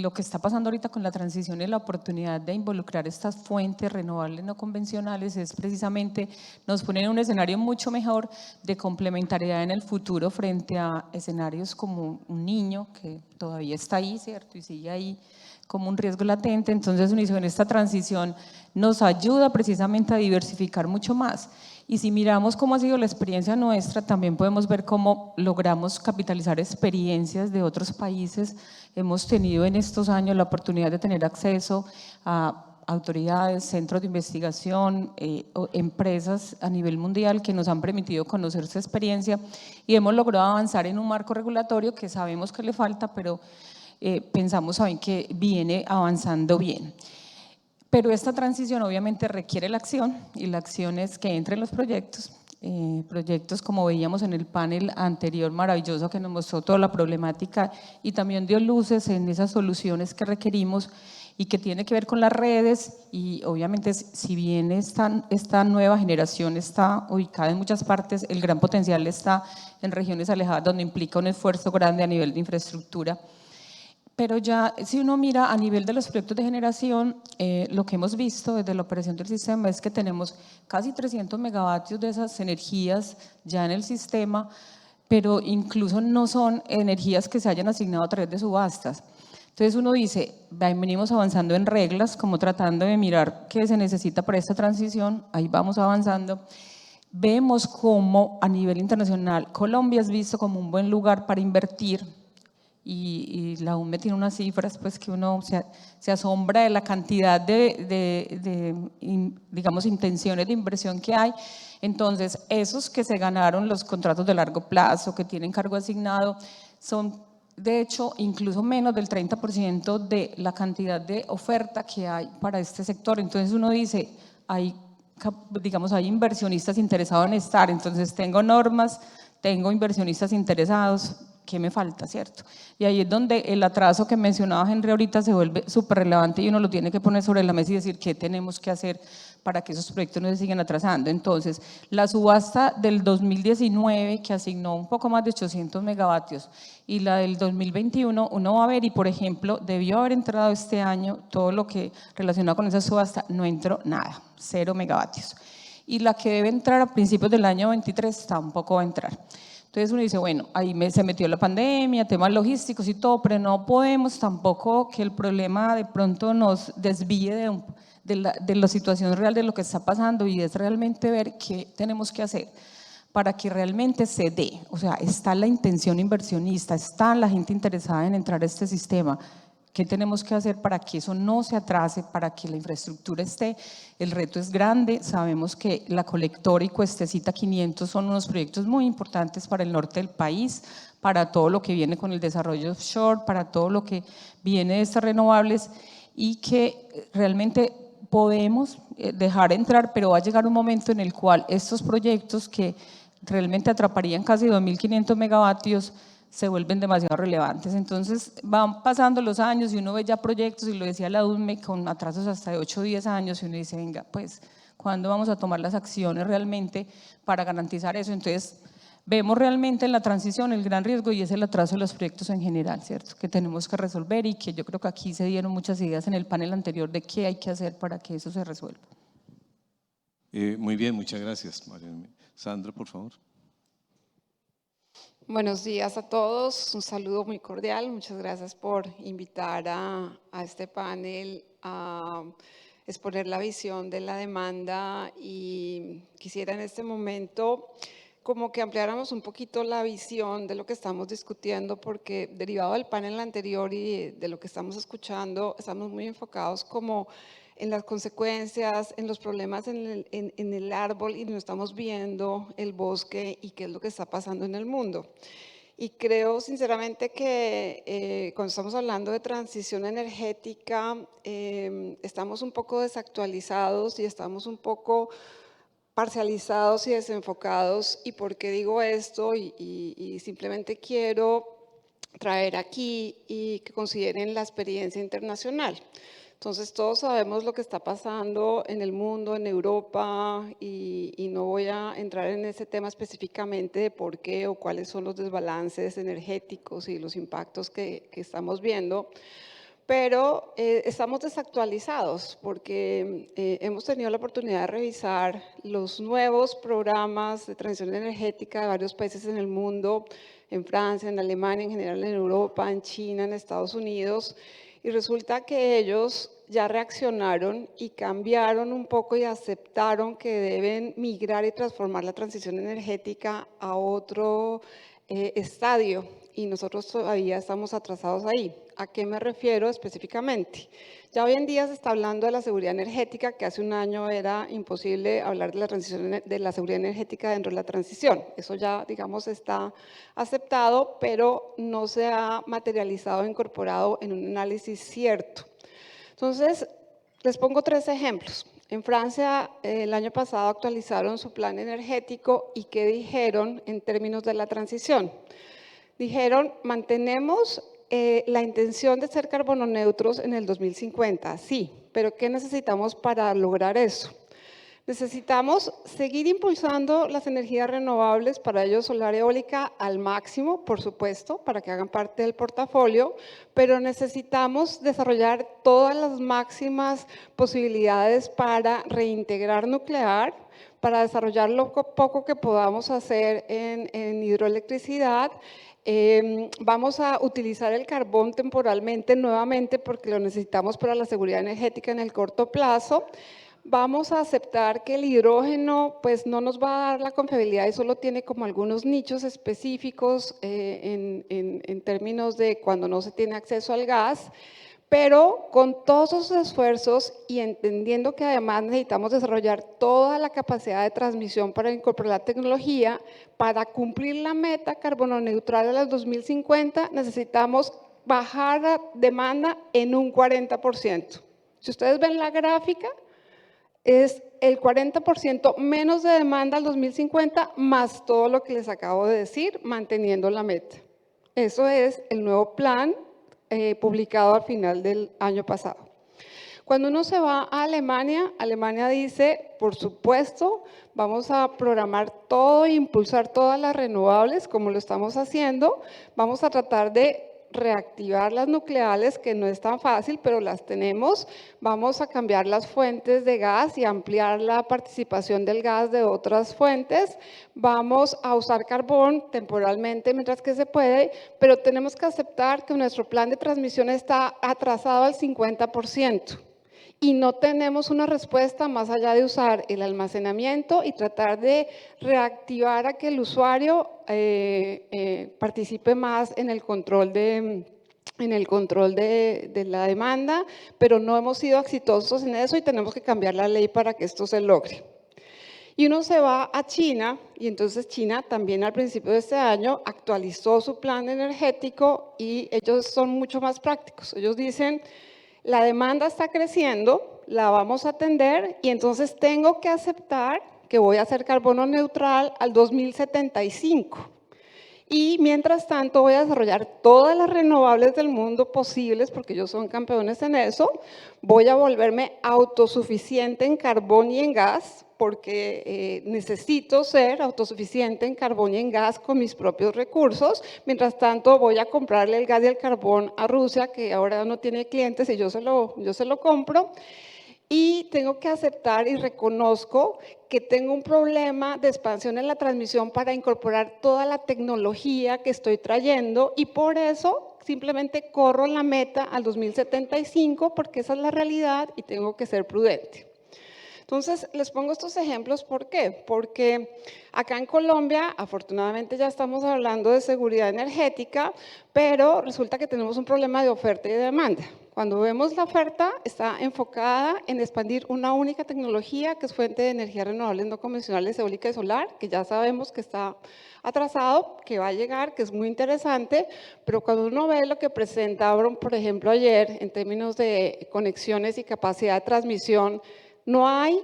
lo que está pasando ahorita con la transición y la oportunidad de involucrar estas fuentes renovables no convencionales es precisamente, nos pone en un escenario mucho mejor de complementariedad en el futuro frente a escenarios como un niño que todavía está ahí, ¿cierto? Y sigue ahí como un riesgo latente. Entonces, en esta transición nos ayuda precisamente a diversificar mucho más. Y si miramos cómo ha sido la experiencia nuestra, también podemos ver cómo logramos capitalizar experiencias de otros países. Hemos tenido en estos años la oportunidad de tener acceso a autoridades, centros de investigación, empresas a nivel mundial que nos han permitido conocer su experiencia y hemos logrado avanzar en un marco regulatorio que sabemos que le falta, pero pensamos saben que viene avanzando bien. Pero esta transición obviamente requiere la acción y la acción es que entren los proyectos, proyectos como veíamos en el panel anterior maravilloso que nos mostró toda la problemática y también dio luces en esas soluciones que requerimos y que tiene que ver con las redes y obviamente si bien esta nueva generación está ubicada en muchas partes, el gran potencial está en regiones alejadas donde implica un esfuerzo grande a nivel de infraestructura. Pero ya si uno mira a nivel de los proyectos de generación, lo que hemos visto desde la operación del sistema es que tenemos casi 300 megavatios de esas energías ya en el sistema, pero incluso no son energías que se hayan asignado a través de subastas. Entonces uno dice, venimos avanzando en reglas, como tratando de mirar qué se necesita para esta transición, ahí vamos avanzando. Vemos cómo a nivel internacional Colombia es visto como un buen lugar para invertir, y la UNME tiene unas cifras pues que uno se asombra de la cantidad digamos, intenciones de inversión que hay. Entonces, esos que se ganaron los contratos de largo plazo, que tienen cargo asignado, son de hecho incluso menos del 30% de la cantidad de oferta que hay para este sector. Entonces uno dice, hay inversionistas interesados en estar, entonces tengo normas, tengo inversionistas interesados, ¿qué me falta, cierto? Y ahí es donde el atraso que mencionaba Henry ahorita se vuelve súper relevante y uno lo tiene que poner sobre la mesa y decir qué tenemos que hacer para que esos proyectos no se sigan atrasando. Entonces, la subasta del 2019 que asignó un poco más de 800 megavatios y la del 2021, uno va a ver y por ejemplo, debió haber entrado este año todo lo que relacionado con esa subasta, no entró nada, 0 megavatios. Y la que debe entrar a principios del año 23 tampoco va a entrar. Entonces uno dice, bueno, ahí se metió la pandemia, temas logísticos y todo, pero no podemos tampoco que el problema de pronto nos desvíe de la situación real de lo que está pasando y es realmente ver qué tenemos que hacer para que realmente se dé. O sea, está la intención inversionista, está la gente interesada en entrar a este sistema. ¿Qué tenemos que hacer para que eso no se atrase, para que la infraestructura esté? El reto es grande, sabemos que la colectora y Cuestecita 500 son unos proyectos muy importantes para el norte del país, para todo lo que viene con el desarrollo offshore, para todo lo que viene de estas renovables y que realmente podemos dejar entrar, pero va a llegar un momento en el cual estos proyectos que realmente atraparían casi 2.500 megavatios se vuelven demasiado relevantes. Entonces van pasando los años y uno ve ya proyectos, y lo decía la UNME, con atrasos hasta de 8 o 10 años y uno dice, venga, pues, ¿cuándo vamos a tomar las acciones realmente para garantizar eso? Entonces vemos realmente en la transición el gran riesgo y es el atraso de los proyectos en general, ¿cierto? Que tenemos que resolver y que yo creo que aquí se dieron muchas ideas en el panel anterior de qué hay que hacer para que eso se resuelva. Muy bien, muchas gracias, María. Sandra, por favor. Buenos días a todos, un saludo muy cordial, muchas gracias por invitar a este panel a exponer la visión de la demanda y quisiera en este momento como que ampliáramos un poquito la visión de lo que estamos discutiendo porque derivado del panel anterior y de lo que estamos escuchando, estamos muy enfocados como en las consecuencias, en los problemas en el árbol y no estamos viendo el bosque y qué es lo que está pasando en el mundo. Y creo sinceramente que cuando estamos hablando de transición energética, estamos un poco desactualizados y estamos un poco parcializados y desenfocados. ¿Y por qué digo esto? Y simplemente quiero traer aquí y que consideren la experiencia internacional. Entonces, todos sabemos lo que está pasando en el mundo, en Europa, y no voy a entrar en ese tema específicamente de por qué o cuáles son los desbalances energéticos y los impactos que estamos viendo, pero estamos desactualizados porque hemos tenido la oportunidad de revisar los nuevos programas de transición energética de varios países en el mundo, en Francia, en Alemania, en general en Europa, en China, en Estados Unidos, y resulta que ellos ya reaccionaron y cambiaron un poco y aceptaron que deben migrar y transformar la transición energética a otro estadio, y nosotros todavía estamos atrasados ahí. ¿A qué me refiero específicamente? Ya hoy en día se está hablando de la seguridad energética, que hace un año era imposible hablar de la transición de la seguridad energética dentro de la transición. Eso ya, digamos, está aceptado, pero no se ha materializado o incorporado en un análisis cierto. Entonces, les pongo 3 ejemplos. En Francia, el año pasado actualizaron su plan energético y ¿qué dijeron en términos de la transición? Dijeron, mantenemos la intención de ser carbono neutros en el 2050, sí, pero ¿qué necesitamos para lograr eso? Necesitamos seguir impulsando las energías renovables, para ello solar, eólica al máximo, por supuesto, para que hagan parte del portafolio, pero necesitamos desarrollar todas las máximas posibilidades para reintegrar nuclear, para desarrollar lo poco que podamos hacer en hidroelectricidad. Vamos a utilizar el carbón temporalmente nuevamente porque lo necesitamos para la seguridad energética en el corto plazo. Vamos a aceptar que el hidrógeno pues no nos va a dar la confiabilidad y solo tiene como algunos nichos específicos en términos de cuando no se tiene acceso al gas, pero con todos esos esfuerzos y entendiendo que además necesitamos desarrollar toda la capacidad de transmisión para incorporar la tecnología, para cumplir la meta carbono neutral a los 2050 necesitamos bajar la demanda en un 40%. Si ustedes ven la gráfica, es el 40% menos de demanda al 2050 más todo lo que les acabo de decir, manteniendo la meta. Eso es el nuevo plan publicado al final del año pasado. Cuando uno se va a Alemania, Alemania dice, por supuesto, vamos a programar todo e impulsar todas las renovables como lo estamos haciendo, vamos a tratar de reactivar las nucleares, que no es tan fácil, pero las tenemos. Vamos a cambiar las fuentes de gas y ampliar la participación del gas de otras fuentes. Vamos a usar carbón temporalmente mientras que se puede, pero tenemos que aceptar que nuestro plan de transmisión está atrasado al 50%. Y no tenemos una respuesta más allá de usar el almacenamiento y tratar de reactivar a que el usuario participe más en el control de la demanda, pero no hemos sido exitosos en eso y tenemos que cambiar la ley para que esto se logre. Y uno se va a China, y entonces China también al principio de este año actualizó su plan energético y ellos son mucho más prácticos. Ellos dicen, la demanda está creciendo, la vamos a atender y entonces tengo que aceptar que voy a hacer carbono neutral al 2075. Y mientras tanto voy a desarrollar todas las renovables del mundo posibles, porque ellos son campeones en eso. Voy a volverme autosuficiente en carbón y en gas, porque necesito ser autosuficiente en carbón y en gas con mis propios recursos. Mientras tanto voy a comprarle el gas y el carbón a Rusia, que ahora no tiene clientes y yo se lo compro. Y tengo que aceptar y reconozco que tengo un problema de expansión en la transmisión para incorporar toda la tecnología que estoy trayendo y por eso simplemente corro la meta al 2075 porque esa es la realidad y tengo que ser prudente. Entonces, les pongo estos ejemplos, ¿por qué? Porque acá en Colombia, afortunadamente ya estamos hablando de seguridad energética, pero resulta que tenemos un problema de oferta y de demanda. Cuando vemos la oferta, está enfocada en expandir una única tecnología, que es fuente de energía renovables no convencionales, eólica y solar, que ya sabemos que está atrasado, que va a llegar, que es muy interesante, pero cuando uno ve lo que presentaron, por ejemplo, ayer, en términos de conexiones y capacidad de transmisión, no hay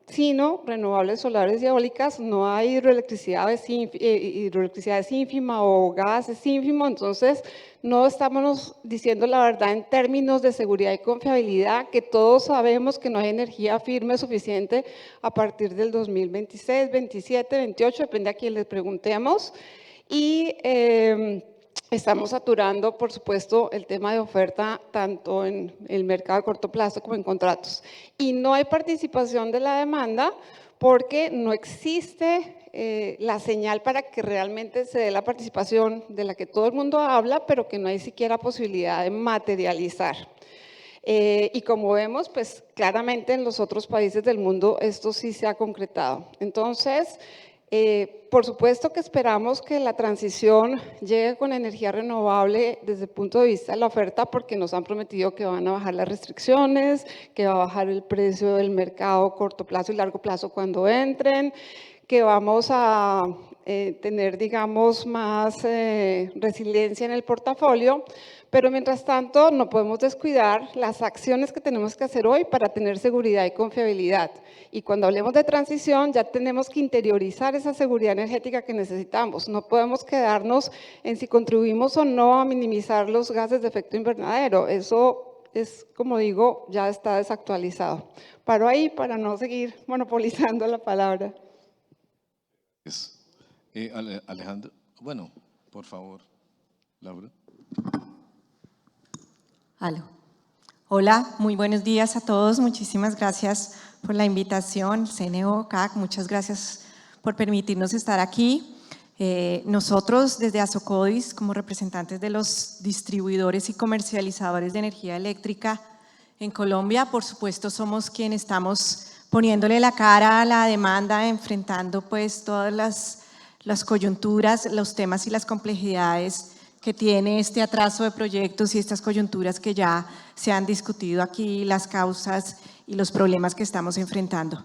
sino renovables solares y eólicas, no hay hidroelectricidad es ínfima o gas es ínfimo, entonces no estamos diciendo la verdad en términos de seguridad y confiabilidad, que todos sabemos que no hay energía firme suficiente a partir del 2026, 27, 28, depende a quién les preguntemos. Y estamos saturando, por supuesto, el tema de oferta tanto en el mercado a corto plazo como en contratos. Y no hay participación de la demanda porque no existe la señal para que realmente se dé la participación de la que todo el mundo habla, pero que no hay siquiera posibilidad de materializar. Y como vemos, pues claramente en los otros países del mundo esto sí se ha concretado. Entonces, por supuesto que esperamos que la transición llegue con energía renovable desde el punto de vista de la oferta, porque nos han prometido que van a bajar las restricciones, que va a bajar el precio del mercado corto plazo y largo plazo cuando entren, que vamos a tener, digamos, más resiliencia en el portafolio, pero mientras tanto no podemos descuidar las acciones que tenemos que hacer hoy para tener seguridad y confiabilidad. Y cuando hablemos de transición ya tenemos que interiorizar esa seguridad energética que necesitamos. No podemos quedarnos en si contribuimos o no a minimizar los gases de efecto invernadero. Eso es, como digo, ya está desactualizado. Paro ahí para no seguir monopolizando la palabra. Alejandro, bueno, por favor, Laura. Aló. Hola, muy buenos días a todos. Muchísimas gracias por la invitación. CNO, CAC, muchas gracias por permitirnos estar aquí. Nosotros desde Asocodis, como representantes de los distribuidores y comercializadores de energía eléctrica en Colombia, por supuesto somos quienes estamos poniéndole la cara a la demanda, enfrentando pues todas las coyunturas, los temas y las complejidades que tiene este atraso de proyectos y estas coyunturas que ya se han discutido aquí, las causas y los problemas que estamos enfrentando.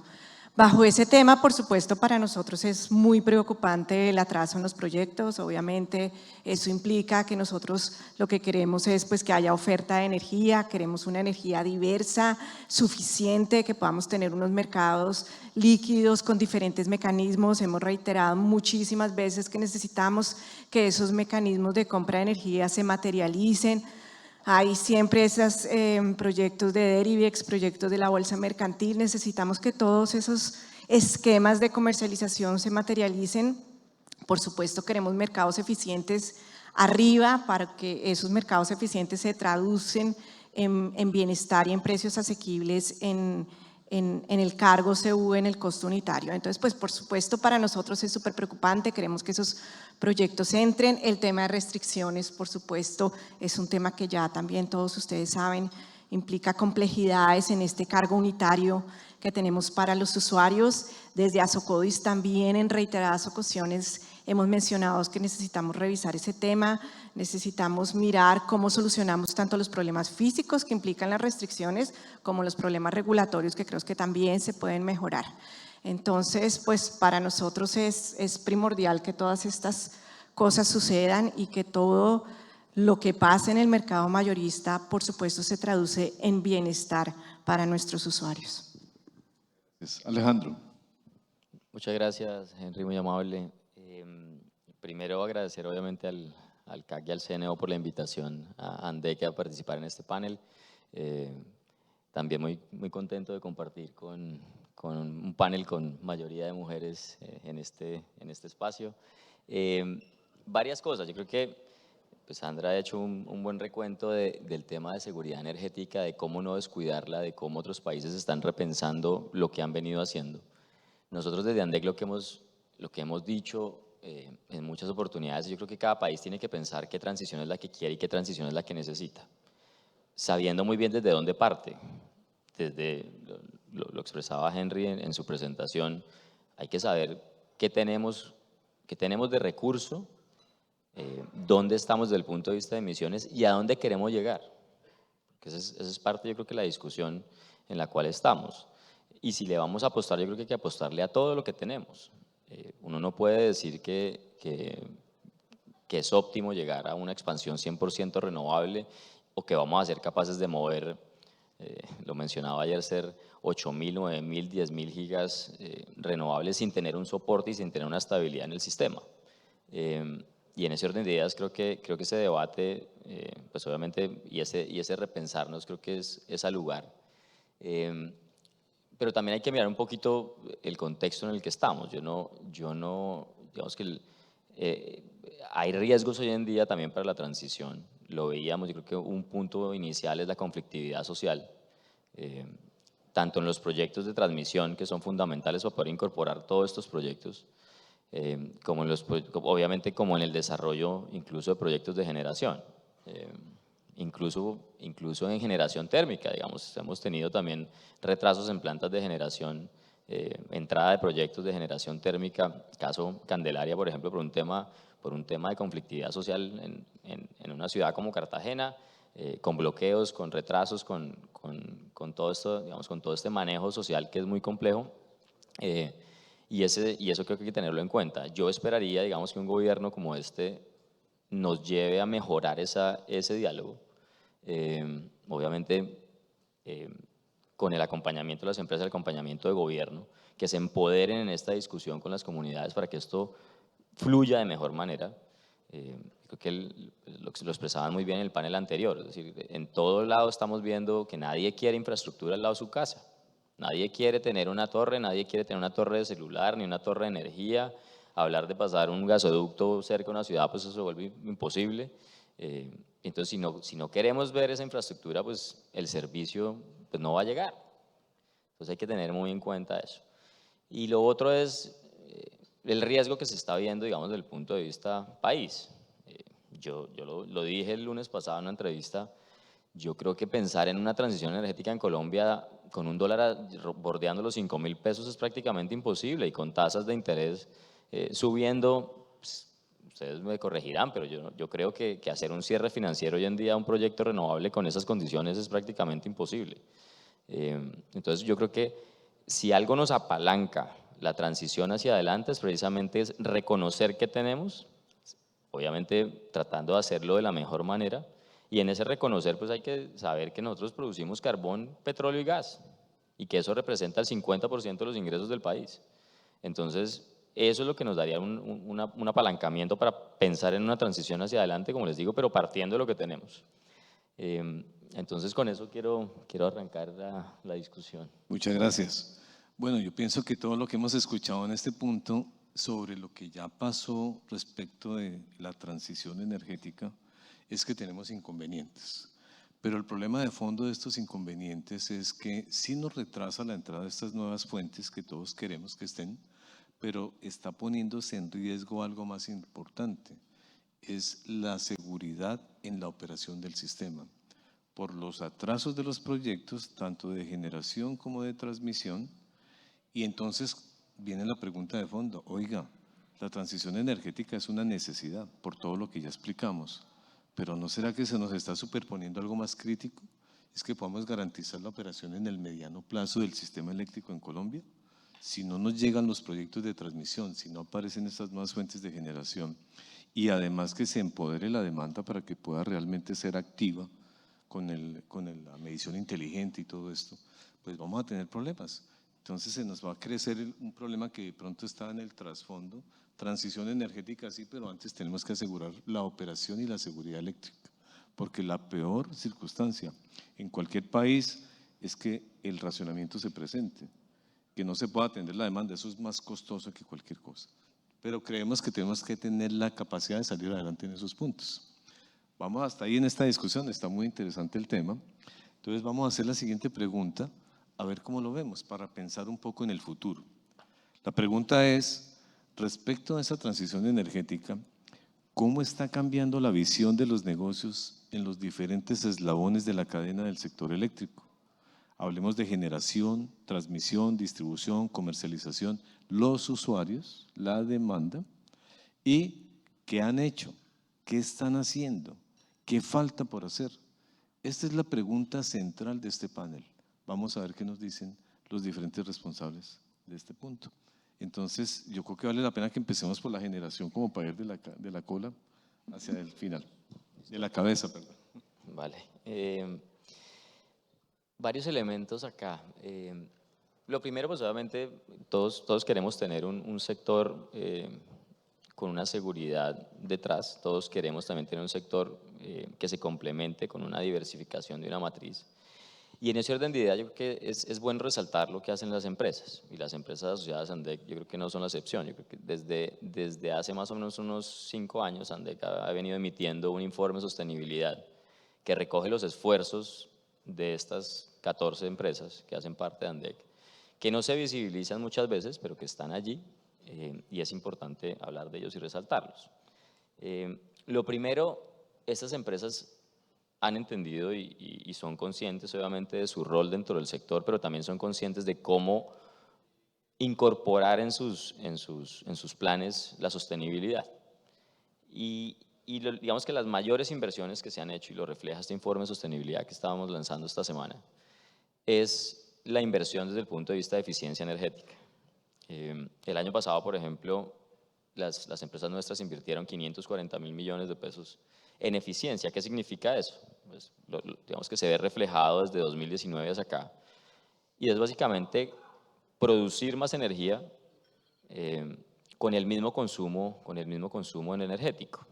Bajo ese tema, por supuesto, para nosotros es muy preocupante el atraso en los proyectos. Obviamente, eso implica que nosotros lo que queremos es pues, que haya oferta de energía, queremos una energía diversa, suficiente, que podamos tener unos mercados líquidos con diferentes mecanismos. Hemos reiterado muchísimas veces que necesitamos que esos mecanismos de compra de energía se materialicen. Hay siempre esos proyectos de Derivex, proyectos de la bolsa mercantil. Necesitamos que todos esos esquemas de comercialización se materialicen. Por supuesto, queremos mercados eficientes arriba para que esos mercados eficientes se traducen en bienestar y en precios asequibles en el cargo CU, en el costo unitario. Entonces, pues por supuesto para nosotros es súper preocupante, queremos que esos proyectos entren. El tema de restricciones, por supuesto, es un tema que ya también todos ustedes saben, implica complejidades en este cargo unitario que tenemos para los usuarios. Desde Asocodis también en reiteradas ocasiones hemos mencionado que necesitamos revisar ese tema, necesitamos mirar cómo solucionamos tanto los problemas físicos que implican las restricciones como los problemas regulatorios que creo que también se pueden mejorar. Entonces, pues para nosotros es primordial que todas estas cosas sucedan y que todo lo que pasa en el mercado mayorista, por supuesto, se traduce en bienestar para nuestros usuarios. Alejandro. Muchas gracias, Henry, muy amable. Primero agradecer obviamente al CAC y al CNO por la invitación a ANDEC a participar en este panel. También muy contento de compartir con un panel con mayoría de mujeres en este espacio. Varias cosas, yo creo que pues Sandra ha hecho un buen recuento del tema de seguridad energética, de cómo no descuidarla, de cómo otros países están repensando lo que han venido haciendo. Nosotros desde ANDEC lo que hemos dicho en muchas oportunidades, yo creo que cada país tiene que pensar qué transición es la que quiere y qué transición es la que necesita, sabiendo muy bien desde dónde parte. Desde, lo expresaba Henry en su presentación, hay que saber qué tenemos de recurso, dónde estamos desde el punto de vista de emisiones y a dónde queremos llegar. Esa es parte, yo creo que la discusión en la cual estamos. Y si le vamos a apostar, yo creo que hay que apostarle a todo lo que tenemos. Uno no puede decir que es óptimo llegar a una expansión 100% renovable o que vamos a ser capaces de mover, lo mencionaba ayer, ser 8.000, 9.000, 10.000 gigas renovables sin tener un soporte y sin tener una estabilidad en el sistema. Y en ese orden de ideas creo que ese debate, pues obviamente, y ese repensarnos creo que es al lugar. Pero también hay que mirar un poquito el contexto en el que estamos. Yo no digamos que hay riesgos hoy en día también para la transición. Lo veíamos, yo creo que un punto inicial es la conflictividad social, tanto en los proyectos de transmisión, que son fundamentales para poder incorporar todos estos proyectos, como obviamente como en el desarrollo incluso de proyectos de generación. Incluso en generación térmica, digamos, hemos tenido también retrasos en plantas de generación, entrada de proyectos de generación térmica, caso Candelaria, por ejemplo, por un tema de conflictividad social en una ciudad como Cartagena, con bloqueos, con retrasos, con todo esto, digamos, con todo este manejo social que es muy complejo. Y eso creo que hay que tenerlo en cuenta. Yo esperaría, digamos, que un gobierno como este nos lleve a mejorar ese diálogo. Obviamente, con el acompañamiento de las empresas, el acompañamiento de gobierno, que se empoderen en esta discusión con las comunidades para que esto fluya de mejor manera. Creo que lo expresaban muy bien en el panel anterior, es decir, en todo lado estamos viendo que nadie quiere infraestructura al lado de su casa. Nadie quiere tener una torre, nadie quiere tener una torre de celular, ni una torre de energía. Hablar de pasar un gasoducto cerca de una ciudad, pues eso se vuelve imposible. Entonces, si no queremos ver esa infraestructura, pues el servicio pues no va a llegar. Entonces hay que tener muy en cuenta eso. Y lo otro es el riesgo que se está viendo, digamos, desde el punto de vista país. Yo lo dije el lunes pasado en una entrevista. Yo creo que pensar en una transición energética en Colombia con un dólar bordeando los 5.000 pesos es prácticamente imposible, y con tasas de interés subiendo, pues, ustedes me corregirán, pero yo creo que hacer un cierre financiero hoy en día a un proyecto renovable con esas condiciones es prácticamente imposible. Entonces yo creo que si algo nos apalanca la transición hacia adelante es precisamente reconocer que tenemos, obviamente tratando de hacerlo de la mejor manera. Y en ese reconocer, pues hay que saber que nosotros producimos carbón, petróleo y gas, y que eso representa el 50% de los ingresos del país. Entonces, eso es lo que nos daría un apalancamiento para pensar en una transición hacia adelante, como les digo, pero partiendo de lo que tenemos. Entonces, con eso quiero arrancar la discusión. Muchas gracias. Bueno, yo pienso que todo lo que hemos escuchado en este punto sobre lo que ya pasó respecto de la transición energética es que tenemos inconvenientes. Pero el problema de fondo de estos inconvenientes es que sí nos retrasa la entrada de estas nuevas fuentes que todos queremos que estén, pero está poniéndose en riesgo algo más importante, es la seguridad en la operación del sistema. Por los atrasos de los proyectos, tanto de generación como de transmisión, y entonces viene la pregunta de fondo, oiga, la transición energética es una necesidad por todo lo que ya explicamos, pero ¿no será que se nos está superponiendo algo más crítico? ¿Es que podamos garantizar la operación en el mediano plazo del sistema eléctrico en Colombia? Si no nos llegan los proyectos de transmisión, si no aparecen estas nuevas fuentes de generación, y además que se empodere la demanda para que pueda realmente ser activa con la medición inteligente y todo esto, pues vamos a tener problemas. Entonces se nos va a crecer un problema que de pronto está en el trasfondo. Transición energética sí, pero antes tenemos que asegurar la operación y la seguridad eléctrica, porque la peor circunstancia en cualquier país es que el racionamiento se presente, que no se pueda atender la demanda, eso es más costoso que cualquier cosa. Pero creemos que tenemos que tener la capacidad de salir adelante en esos puntos. Vamos hasta ahí en esta discusión, está muy interesante el tema. Entonces vamos a hacer la siguiente pregunta, a ver cómo lo vemos, para pensar un poco en el futuro. La pregunta es, respecto a esa transición energética, ¿cómo está cambiando la visión de los negocios en los diferentes eslabones de la cadena del sector eléctrico? Hablemos de generación, transmisión, distribución, comercialización, los usuarios, la demanda, y qué han hecho, qué están haciendo, qué falta por hacer. Esta es la pregunta central de este panel. Vamos a ver qué nos dicen los diferentes responsables de este punto. Entonces, yo creo que vale la pena que empecemos por la generación, como para ir de la cola hacia el final, de la cabeza, perdón. Vale. Varios elementos acá. Lo primero, pues obviamente todos queremos tener un sector con una seguridad detrás. Todos queremos también tener un sector que se complemente con una diversificación de una matriz. Y en ese orden de idea yo creo que es bueno resaltar lo que hacen las empresas, y las empresas asociadas a ANDEC yo creo que no son la excepción. Yo creo que desde hace más o menos unos 5 años ANDEC ha venido emitiendo un informe de sostenibilidad que recoge los esfuerzos de estas 14 empresas que hacen parte de ANDEC, que no se visibilizan muchas veces, pero que están allí, y es importante hablar de ellos y resaltarlos. Lo primero, estas empresas han entendido y son conscientes obviamente de su rol dentro del sector, pero también son conscientes de cómo incorporar en sus planes la sostenibilidad. Digamos que las mayores inversiones que se han hecho, y lo refleja este informe de sostenibilidad que estábamos lanzando esta semana, es la inversión desde el punto de vista de eficiencia energética. El año pasado, por ejemplo, las empresas nuestras invirtieron 540.000 millones de pesos en eficiencia. ¿Qué significa eso? Pues, digamos que se ve reflejado desde 2019 hacia acá, y es básicamente producir más energía con el mismo consumo energético.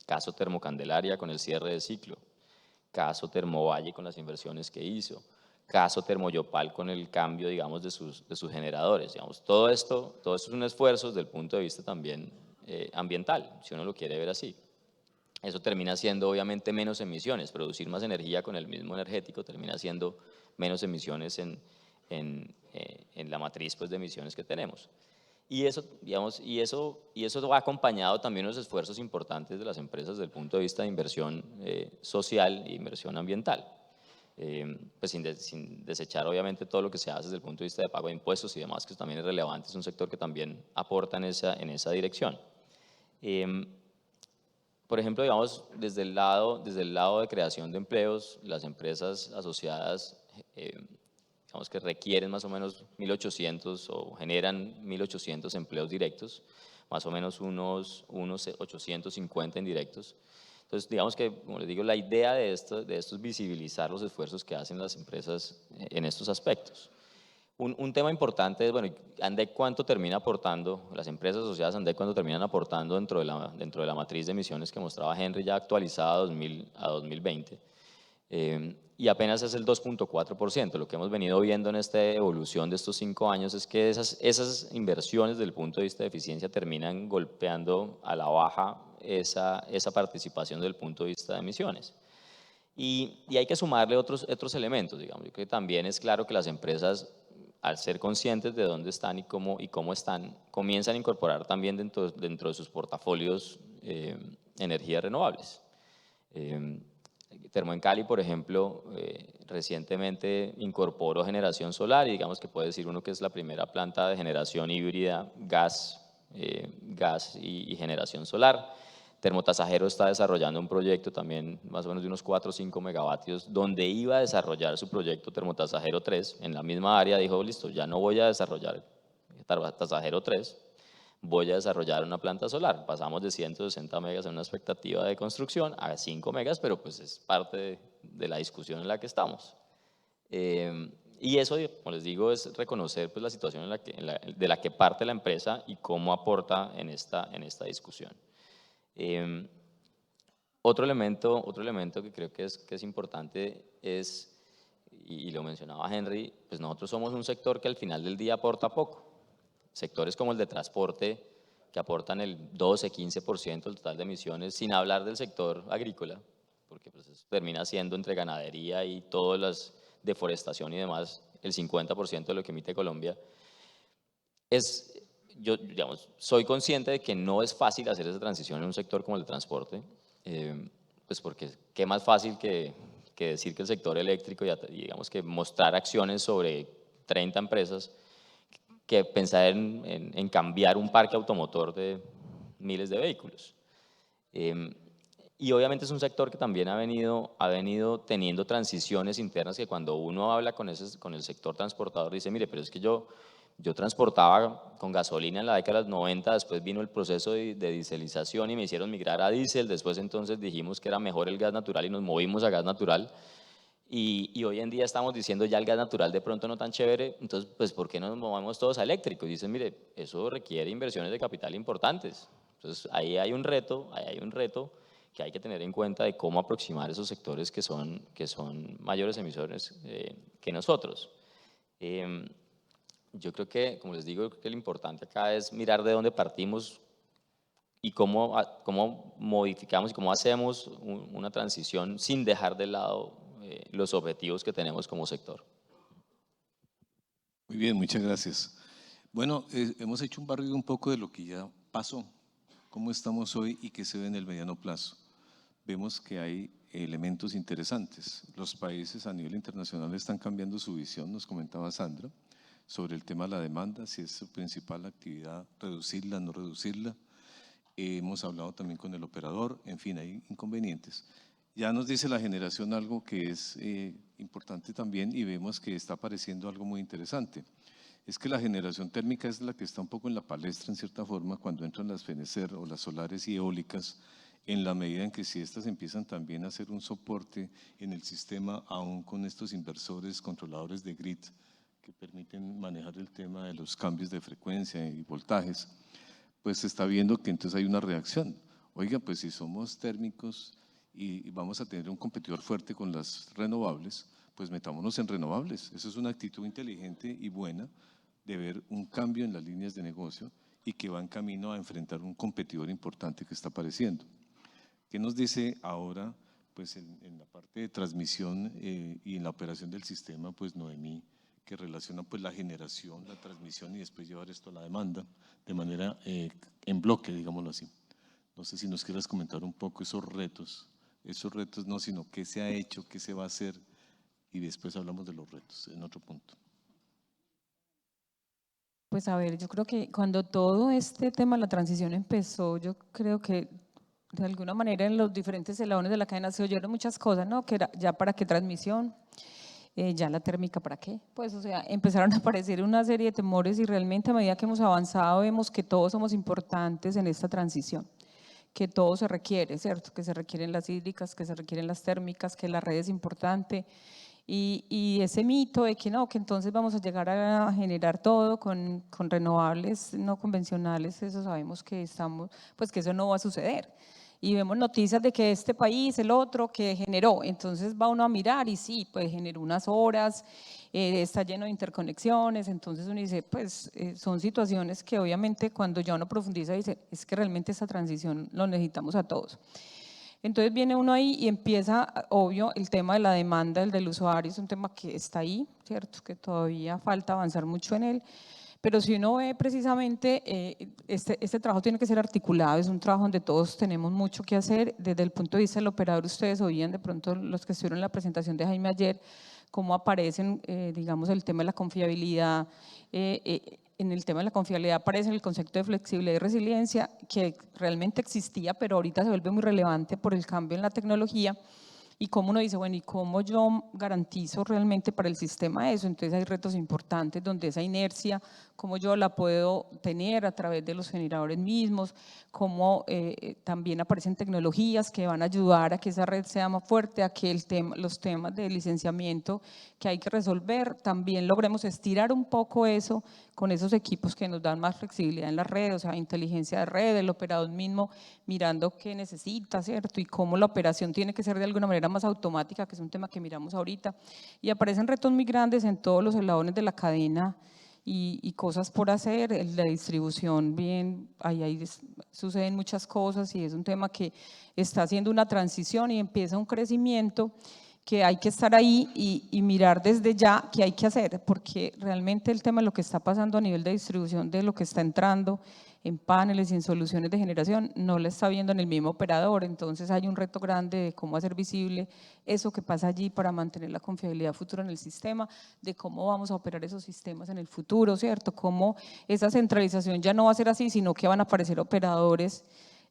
Caso Termocandelaria con el cierre de ciclo, caso Termovalle con las inversiones que hizo, caso Termoyopal con el cambio, digamos, de sus generadores. Digamos, todo esto es un esfuerzo desde el punto de vista también ambiental, si uno lo quiere ver así. Eso termina siendo obviamente menos emisiones. Producir más energía con el mismo energético termina siendo menos emisiones en la matriz, pues, de emisiones que tenemos. Y eso, digamos, y eso va acompañado también de los esfuerzos importantes de las empresas desde el punto de vista de inversión social e inversión ambiental. Pues sin desechar obviamente todo lo que se hace desde el punto de vista de pago de impuestos y demás, que también es relevante, es un sector que también aporta en esa dirección. Por ejemplo, digamos, desde el lado de creación de empleos, las empresas asociadas, digamos que requieren más o menos 1.800 o generan 1.800 empleos directos, más o menos unos 850 indirectos. Entonces, digamos que, como les digo, la idea de esto es visibilizar los esfuerzos que hacen las empresas en estos aspectos. Un tema importante es, bueno, ANDEC cuánto termina aportando, las empresas asociadas a ANDEC cuánto terminan aportando dentro de la matriz de emisiones que mostraba Henry ya actualizada a 2020. Y apenas es el 2.4%. Lo que hemos venido viendo en esta evolución de estos 5 años es que esas inversiones desde el punto de vista de eficiencia terminan golpeando a la baja esa participación desde el punto de vista de emisiones. Y hay que sumarle otros elementos, digamos. Yo creo que también es claro que las empresas, al ser conscientes de dónde están y cómo están, comienzan a incorporar también dentro de sus portafolios energías renovables. Termo en Cali, por ejemplo, recientemente incorporó generación solar, y digamos que puede decir uno que es la primera planta de generación híbrida, gas y generación solar. Termotasajero está desarrollando un proyecto también más o menos de unos 4 o 5 megavatios, donde iba a desarrollar su proyecto Termotasajero 3. En la misma área dijo, listo, ya no voy a desarrollar Termotasajero 3, voy a desarrollar una planta solar. Pasamos de 160 megas en una expectativa de construcción a 5 megas, pero pues es parte de la discusión en la que estamos. Y eso, como les digo, es reconocer pues la situación de la que parte la empresa y cómo aporta en esta discusión. Otro elemento que creo que es importante es, y lo mencionaba Henry, pues nosotros somos un sector que al final del día aporta poco. Sectores como el de transporte, que aportan el 12-15% del total de emisiones, sin hablar del sector agrícola, porque pues eso termina siendo entre ganadería y todas las deforestación y demás, el 50% de lo que emite Colombia. Yo, digamos, soy consciente de que no es fácil hacer esa transición en un sector como el transporte, pues porque qué más fácil que decir que el sector eléctrico, y digamos que mostrar acciones sobre 30 empresas, que pensar en cambiar un parque automotor de miles de vehículos. Y obviamente es un sector que también ha venido teniendo transiciones internas, que cuando uno habla con el sector transportador dice, mire, pero es que yo transportaba con gasolina en la década de los 90, después vino el proceso de dieselización y me hicieron migrar a diésel, después entonces dijimos que era mejor el gas natural y nos movimos a gas natural. Y hoy en día estamos diciendo ya el gas natural de pronto no tan chévere, entonces pues ¿por qué no nos movemos todos a eléctrico? Y dicen, mire, eso requiere inversiones de capital importantes. Entonces ahí hay un reto que hay que tener en cuenta de cómo aproximar esos sectores que son mayores emisores que nosotros. Yo creo que, como les digo, creo que lo importante acá es mirar de dónde partimos y cómo modificamos y cómo hacemos una transición sin dejar de lado los objetivos que tenemos como sector. Muy bien, muchas gracias. Bueno, hemos hecho un barrido un poco de lo que ya pasó, cómo estamos hoy y qué se ve en el mediano plazo. Vemos que hay elementos interesantes. Los países a nivel internacional están cambiando su visión, nos comentaba Sandra, sobre el tema de la demanda, si es su principal actividad, reducirla, no reducirla. Hemos hablado también con el operador, en fin, hay inconvenientes. Ya nos dice la generación algo que es importante también y vemos que está apareciendo algo muy interesante. Es que la generación térmica es la que está un poco en la palestra en cierta forma cuando entran las FENESER o las solares y eólicas, en la medida en que si estas empiezan también a hacer un soporte en el sistema, aún con estos inversores controladores de grid que permiten manejar el tema de los cambios de frecuencia y voltajes, pues se está viendo que entonces hay una reacción. Oiga, pues si somos térmicos y vamos a tener un competidor fuerte con las renovables, pues metámonos en renovables. Eso es una actitud inteligente y buena de ver un cambio en las líneas de negocio y que va en camino a enfrentar un competidor importante que está apareciendo. ¿Qué nos dice ahora? Pues en la parte de transmisión y en la operación del sistema, pues Noemí, que relaciona pues la generación, la transmisión y después llevar esto a la demanda de manera en bloque, digámoslo así. No sé si nos quieras comentar un poco esos retos no, sino qué se ha hecho, qué se va a hacer y después hablamos de los retos en otro punto. Pues a ver, yo creo que cuando todo este tema de la transición empezó, yo creo que de alguna manera en los diferentes eslabones de la cadena se oyeron muchas cosas, ¿no? Que era ya para qué transmisión, ya la térmica para qué. Pues o sea, empezaron a aparecer una serie de temores y realmente a medida que hemos avanzado vemos que todos somos importantes en esta transición, que todo se requiere, ¿cierto? Que se requieren las hídricas, que se requieren las térmicas, que la red es importante. Y ese mito de que no, que entonces vamos a llegar a generar todo con renovables no convencionales, eso sabemos que pues que eso no va a suceder. Y vemos noticias de que este país, el otro, que generó, entonces va uno a mirar y sí, pues generó unas horas, está lleno de interconexiones, entonces uno dice, pues son situaciones que obviamente cuando ya uno profundiza dice, es que realmente esta transición lo necesitamos a todos. Entonces viene uno ahí y empieza, obvio, el tema de la demanda, el del usuario, es un tema que está ahí, ¿cierto? Que todavía falta avanzar mucho en él. Pero si uno ve precisamente, este trabajo tiene que ser articulado, es un trabajo donde todos tenemos mucho que hacer. Desde el punto de vista del operador, ustedes oían de pronto los que estuvieron en la presentación de Jaime ayer, cómo aparecen, digamos, el tema de la confiabilidad. En el tema de la confiabilidad aparece el concepto de flexibilidad y resiliencia, que realmente existía, pero ahorita se vuelve muy relevante por el cambio en la tecnología. Y cómo uno dice, bueno, ¿y cómo yo garantizo realmente para el sistema eso? Entonces hay retos importantes donde esa inercia, cómo yo la puedo tener a través de los generadores mismos, cómo también aparecen tecnologías que van a ayudar a que esa red sea más fuerte, a que los temas de licenciamiento que hay que resolver, también logremos estirar un poco eso con esos equipos que nos dan más flexibilidad en la red, o sea, inteligencia de red, el operador mismo mirando qué necesita, ¿cierto? Y cómo la operación tiene que ser de alguna manera más automática, que es un tema que miramos ahorita. Y aparecen retos muy grandes en todos los eslabones de la cadena y cosas por hacer, la distribución, bien, ahí suceden muchas cosas y es un tema que está haciendo una transición y empieza un crecimiento que hay que estar ahí y mirar desde ya qué hay que hacer, porque realmente el tema de lo que está pasando a nivel de distribución, de lo que está entrando en paneles y en soluciones de generación, no lo está viendo en el mismo operador, entonces hay un reto grande de cómo hacer visible eso que pasa allí para mantener la confiabilidad futura en el sistema, de cómo vamos a operar esos sistemas en el futuro, ¿cierto? Cómo esa centralización ya no va a ser así, sino que van a aparecer operadores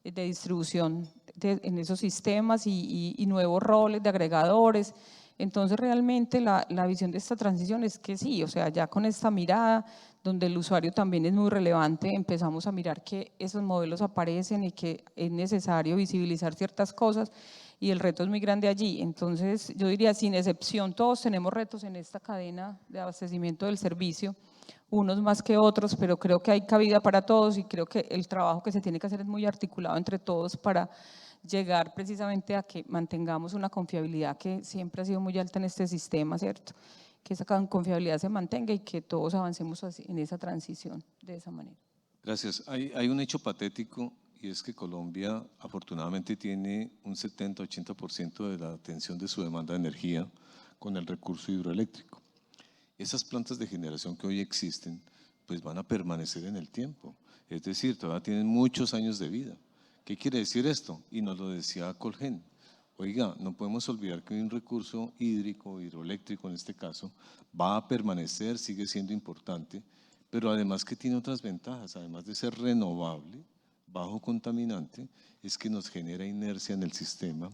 de distribución en esos sistemas y nuevos roles de agregadores. Entonces realmente la visión de esta transición es que sí, o sea, ya con esta mirada donde el usuario también es muy relevante, empezamos a mirar que esos modelos aparecen y que es necesario visibilizar ciertas cosas y el reto es muy grande allí. Entonces yo diría, sin excepción, todos tenemos retos en esta cadena de abastecimiento del servicio, unos más que otros, pero creo que hay cabida para todos y creo que el trabajo que se tiene que hacer es muy articulado entre todos para llegar precisamente a que mantengamos una confiabilidad que siempre ha sido muy alta en este sistema, ¿cierto? Que esa confiabilidad se mantenga y que todos avancemos en esa transición de esa manera. Gracias. Hay un hecho patético y es que Colombia afortunadamente tiene un 70-80% de la atención de su demanda de energía con el recurso hidroeléctrico. Esas plantas de generación que hoy existen pues van a permanecer en el tiempo, es decir, todavía tienen muchos años de vida. ¿Qué quiere decir esto? Y nos lo decía Colgen. Oiga, no podemos olvidar que un recurso hídrico, hidroeléctrico en este caso, va a permanecer, sigue siendo importante, pero además que tiene otras ventajas, además de ser renovable, bajo contaminante, es que nos genera inercia en el sistema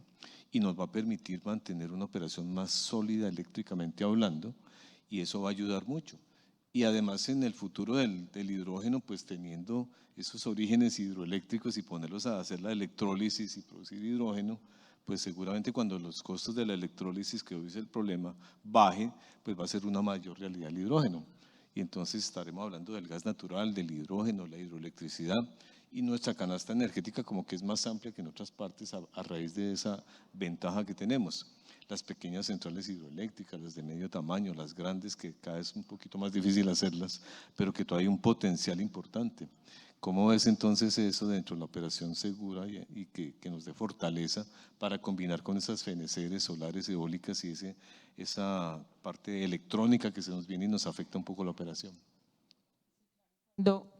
y nos va a permitir mantener una operación más sólida eléctricamente hablando, y eso va a ayudar mucho. Y además en el futuro del hidrógeno, pues teniendo esos orígenes hidroeléctricos y ponerlos a hacer la electrólisis y producir hidrógeno, pues seguramente cuando los costos de la electrólisis, que hoy es el problema, baje, pues va a ser una mayor realidad el hidrógeno. Y entonces estaremos hablando del gas natural, del hidrógeno, la hidroelectricidad, y nuestra canasta energética como que es más amplia que en otras partes a raíz de esa ventaja que tenemos. Las pequeñas centrales hidroeléctricas, las de medio tamaño, las grandes que cada vez es un poquito más difícil hacerlas, pero que todavía hay un potencial importante. ¿Cómo ves entonces eso dentro de la operación segura y que nos dé fortaleza para combinar con esas feneceres solares, eólicas y esa parte electrónica que se nos viene y nos afecta un poco la operación?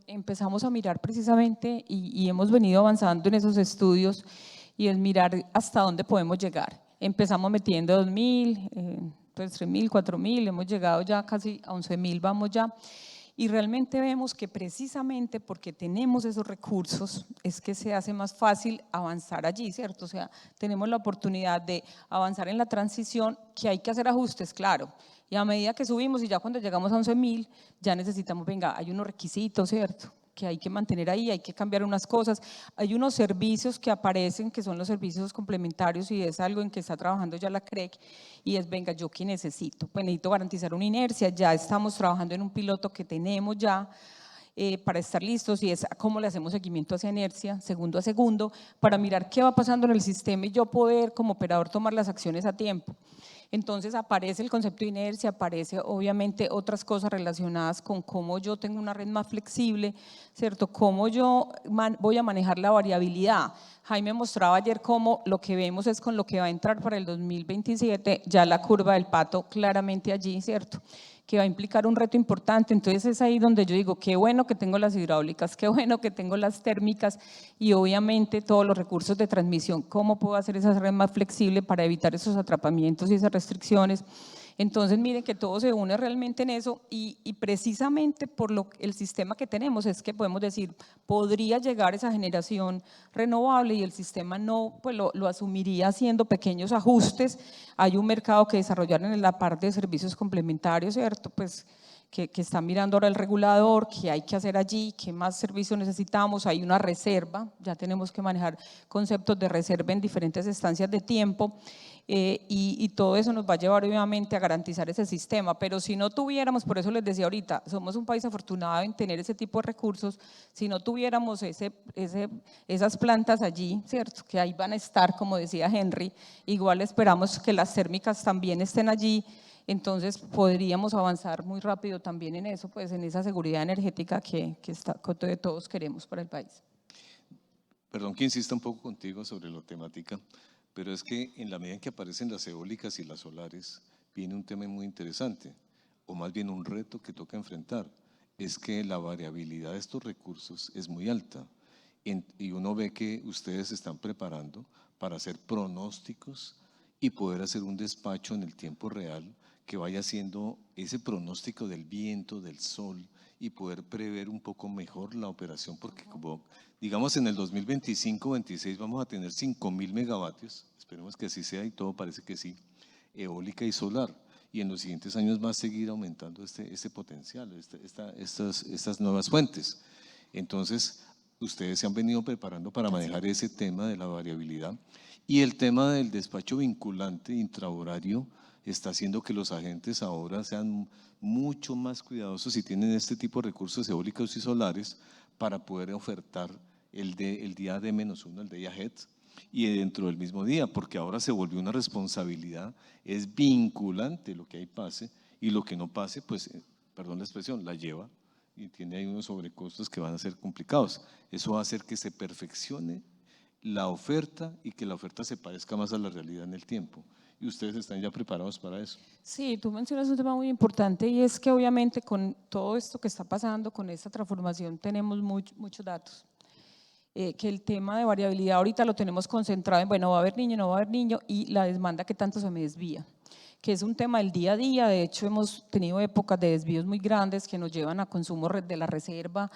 Empezamos a mirar precisamente y hemos venido avanzando en esos estudios y el mirar hasta dónde podemos llegar. Empezamos metiendo 2.000, pues 3.000, 4.000, hemos llegado ya casi a 11.000, vamos ya. Y realmente vemos que precisamente porque tenemos esos recursos es que se hace más fácil avanzar allí, ¿cierto? O sea, tenemos la oportunidad de avanzar en la transición, que hay que hacer ajustes, claro. Y a medida que subimos y ya cuando llegamos a 11.000, ya necesitamos, venga, hay unos requisitos, ¿cierto?, que hay que mantener ahí, hay que cambiar unas cosas. Hay unos servicios que aparecen que son los servicios complementarios y es algo en que está trabajando ya la CREC y es, venga, ¿yo qué necesito? Pues necesito garantizar una inercia, ya estamos trabajando en un piloto que tenemos ya para estar listos y es cómo le hacemos seguimiento a esa inercia, segundo a segundo, para mirar qué va pasando en el sistema y yo poder como operador tomar las acciones a tiempo. Entonces aparece el concepto de inercia, aparece obviamente otras cosas relacionadas con cómo yo tengo una red más flexible, ¿cierto? Cómo yo voy a manejar la variabilidad. Jaime mostraba ayer cómo lo que vemos es con lo que va a entrar para el 2027, ya la curva del pato claramente allí, ¿cierto?, que va a implicar un reto importante. Entonces es ahí donde yo digo, qué bueno que tengo las hidráulicas, qué bueno que tengo las térmicas y obviamente todos los recursos de transmisión. ¿Cómo puedo hacer esa red más flexible para evitar esos atrapamientos y esas restricciones? Entonces miren que todo se une realmente en eso y precisamente por el sistema que tenemos es que podemos decir, podría llegar esa generación renovable y el sistema no, pues lo asumiría haciendo pequeños ajustes. Hay un mercado que desarrollar en la parte de servicios complementarios, ¿cierto? Pues que está mirando ahora el regulador, qué hay que hacer allí, qué más servicios necesitamos, hay una reserva, ya tenemos que manejar conceptos de reserva en diferentes estancias de tiempo y todo eso nos va a llevar obviamente a garantizar ese sistema, pero si no tuviéramos, por eso les decía ahorita, somos un país afortunado en tener ese tipo de recursos, si no tuviéramos esas plantas allí, ¿cierto?, que ahí van a estar, como decía Henry, igual esperamos que las térmicas también estén allí. Entonces podríamos avanzar muy rápido también en eso, pues en esa seguridad energética que todos queremos para el país. Perdón que insista un poco contigo sobre la temática, pero es que en la medida en que aparecen las eólicas y las solares, viene un tema muy interesante, o más bien un reto que toca enfrentar, es que la variabilidad de estos recursos es muy alta y uno ve que ustedes se están preparando para hacer pronósticos y poder hacer un despacho en el tiempo real que vaya haciendo ese pronóstico del viento, del sol y poder prever un poco mejor la operación, porque como digamos en el 2025-26 vamos a tener 5.000 megavatios, esperemos que así sea y todo parece que sí, eólica y solar, y en los siguientes años va a seguir aumentando este potencial, estas nuevas fuentes. Entonces, ustedes se han venido preparando para manejar ese tema de la variabilidad, y el tema del despacho vinculante intrahorario está haciendo que los agentes ahora sean mucho más cuidadosos y tienen este tipo de recursos eólicos y solares para poder ofertar el día D-1, el day ahead, y dentro del mismo día, porque ahora se volvió una responsabilidad, es vinculante lo que ahí pase, y lo que no pase, pues, perdón la expresión, la lleva, y tiene ahí unos sobrecostos que van a ser complicados. Eso va a hacer que se perfeccione la oferta y que la oferta se parezca más a la realidad en el tiempo. ¿Y ustedes están ya preparados para eso? Sí, tú mencionas un tema muy importante y es que obviamente con todo esto que está pasando, con esta transformación, tenemos muchos datos. Que el tema de variabilidad ahorita lo tenemos concentrado en, bueno, va a haber niño, no va a haber niño, y la demanda que tanto se me desvía, que es un tema del día a día. De hecho, hemos tenido épocas de desvíos muy grandes que nos llevan a consumo de la reserva,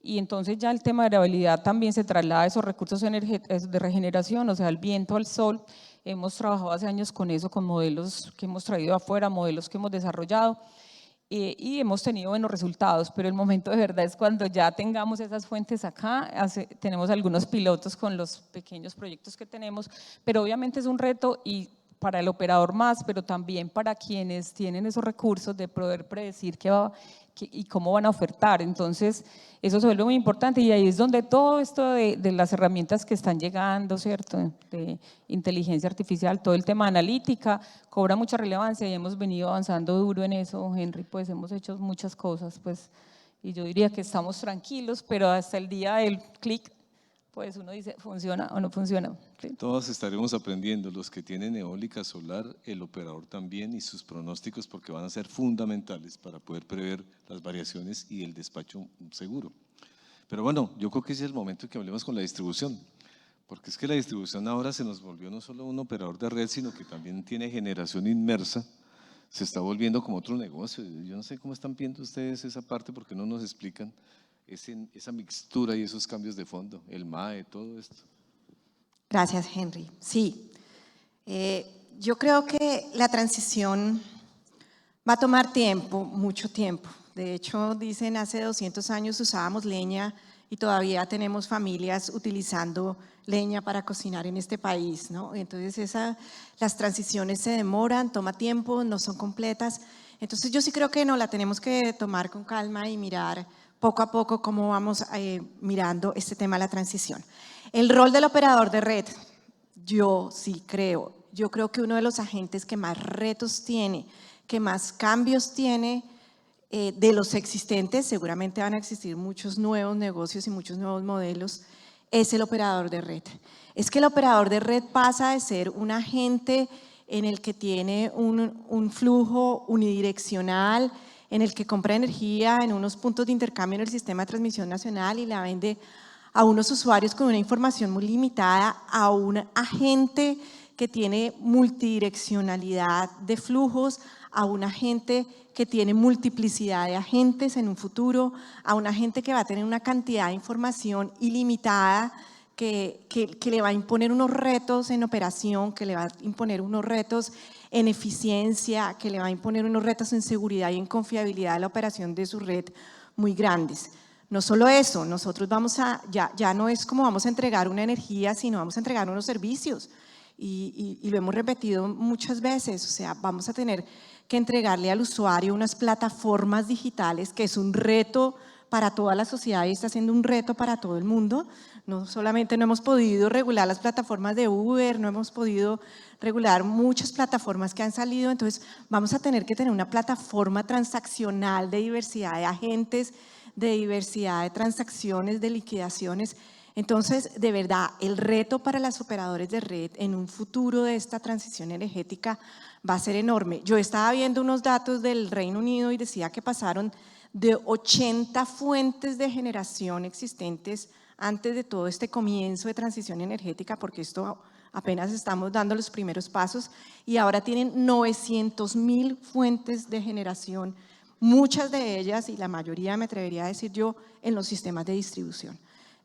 y entonces ya el tema de variabilidad también se traslada a esos recursos de regeneración, o sea, el viento, al sol. Hemos trabajado hace años con eso, con modelos que hemos traído afuera, modelos que hemos desarrollado, y hemos tenido buenos resultados, pero el momento de verdad es cuando ya tengamos esas fuentes acá. Tenemos algunos pilotos con los pequeños proyectos que tenemos, pero obviamente es un reto, y para el operador más, pero también para quienes tienen esos recursos de poder predecir y cómo van a ofertar. Entonces, eso se vuelve muy importante, y ahí es donde todo esto de las herramientas que están llegando, ¿cierto?, de inteligencia artificial, todo el tema de analítica, cobra mucha relevancia, y hemos venido avanzando duro en eso, Henry. Pues hemos hecho muchas cosas, pues, y yo diría que estamos tranquilos, pero hasta el día del clic, pues uno dice, ¿funciona o no funciona? ¿Sí? Todos estaremos aprendiendo, los que tienen eólica, solar, el operador también, y sus pronósticos, porque van a ser fundamentales para poder prever las variaciones y el despacho seguro. Pero bueno, yo creo que ese es el momento en que hablemos con la distribución, porque es que la distribución ahora se nos volvió no solo un operador de red, sino que también tiene generación inmersa, se está volviendo como otro negocio. Yo no sé cómo están viendo ustedes esa parte, porque no nos explican esa mixtura y esos cambios de fondo, el MAE, todo esto. Gracias, Henry. Sí, yo creo que la transición va a tomar tiempo, mucho tiempo. De hecho, dicen, hace 200 años usábamos leña y todavía tenemos familias utilizando leña para cocinar en este país, ¿no? Entonces, las transiciones se demoran, toma tiempo, no son completas. Entonces, yo sí creo que no, la tenemos que tomar con calma y mirar poco a poco cómo vamos mirando este tema de la transición. El rol del operador de red, yo creo que uno de los agentes que más retos tiene, que más cambios tiene de los existentes, seguramente van a existir muchos nuevos negocios y muchos nuevos modelos, es el operador de red. Es que el operador de red pasa de ser un agente en el que tiene un flujo unidireccional, en el que compra energía en unos puntos de intercambio en el sistema de transmisión nacional y la vende a unos usuarios con una información muy limitada, a un agente que tiene multidireccionalidad de flujos, a un agente que tiene multiplicidad de agentes en un futuro, a un agente que va a tener una cantidad de información ilimitada, que le va a imponer unos retos en operación, que le va a imponer unos retos en eficiencia, que le va a imponer unos retos en seguridad y en confiabilidad de la operación de su red muy grandes. No solo eso, nosotros ya no es como vamos a entregar una energía, sino vamos a entregar unos servicios, y lo hemos repetido muchas veces. O sea, vamos a tener que entregarle al usuario unas plataformas digitales, que es un reto para toda la sociedad y está siendo un reto para todo el mundo. No solamente no hemos podido regular las plataformas de Uber, no hemos podido regular muchas plataformas que han salido, entonces vamos a tener que tener una plataforma transaccional de diversidad de agentes, de diversidad de transacciones, de liquidaciones. Entonces, de verdad, el reto para los operadores de red en un futuro de esta transición energética va a ser enorme. Yo estaba viendo unos datos del Reino Unido y decía que pasaron de 80 fuentes de generación existentes antes de todo este comienzo de transición energética, porque esto apenas estamos dando los primeros pasos, y ahora tienen 900.000 fuentes de generación, muchas de ellas, y la mayoría, me atrevería a decir yo, en los sistemas de distribución.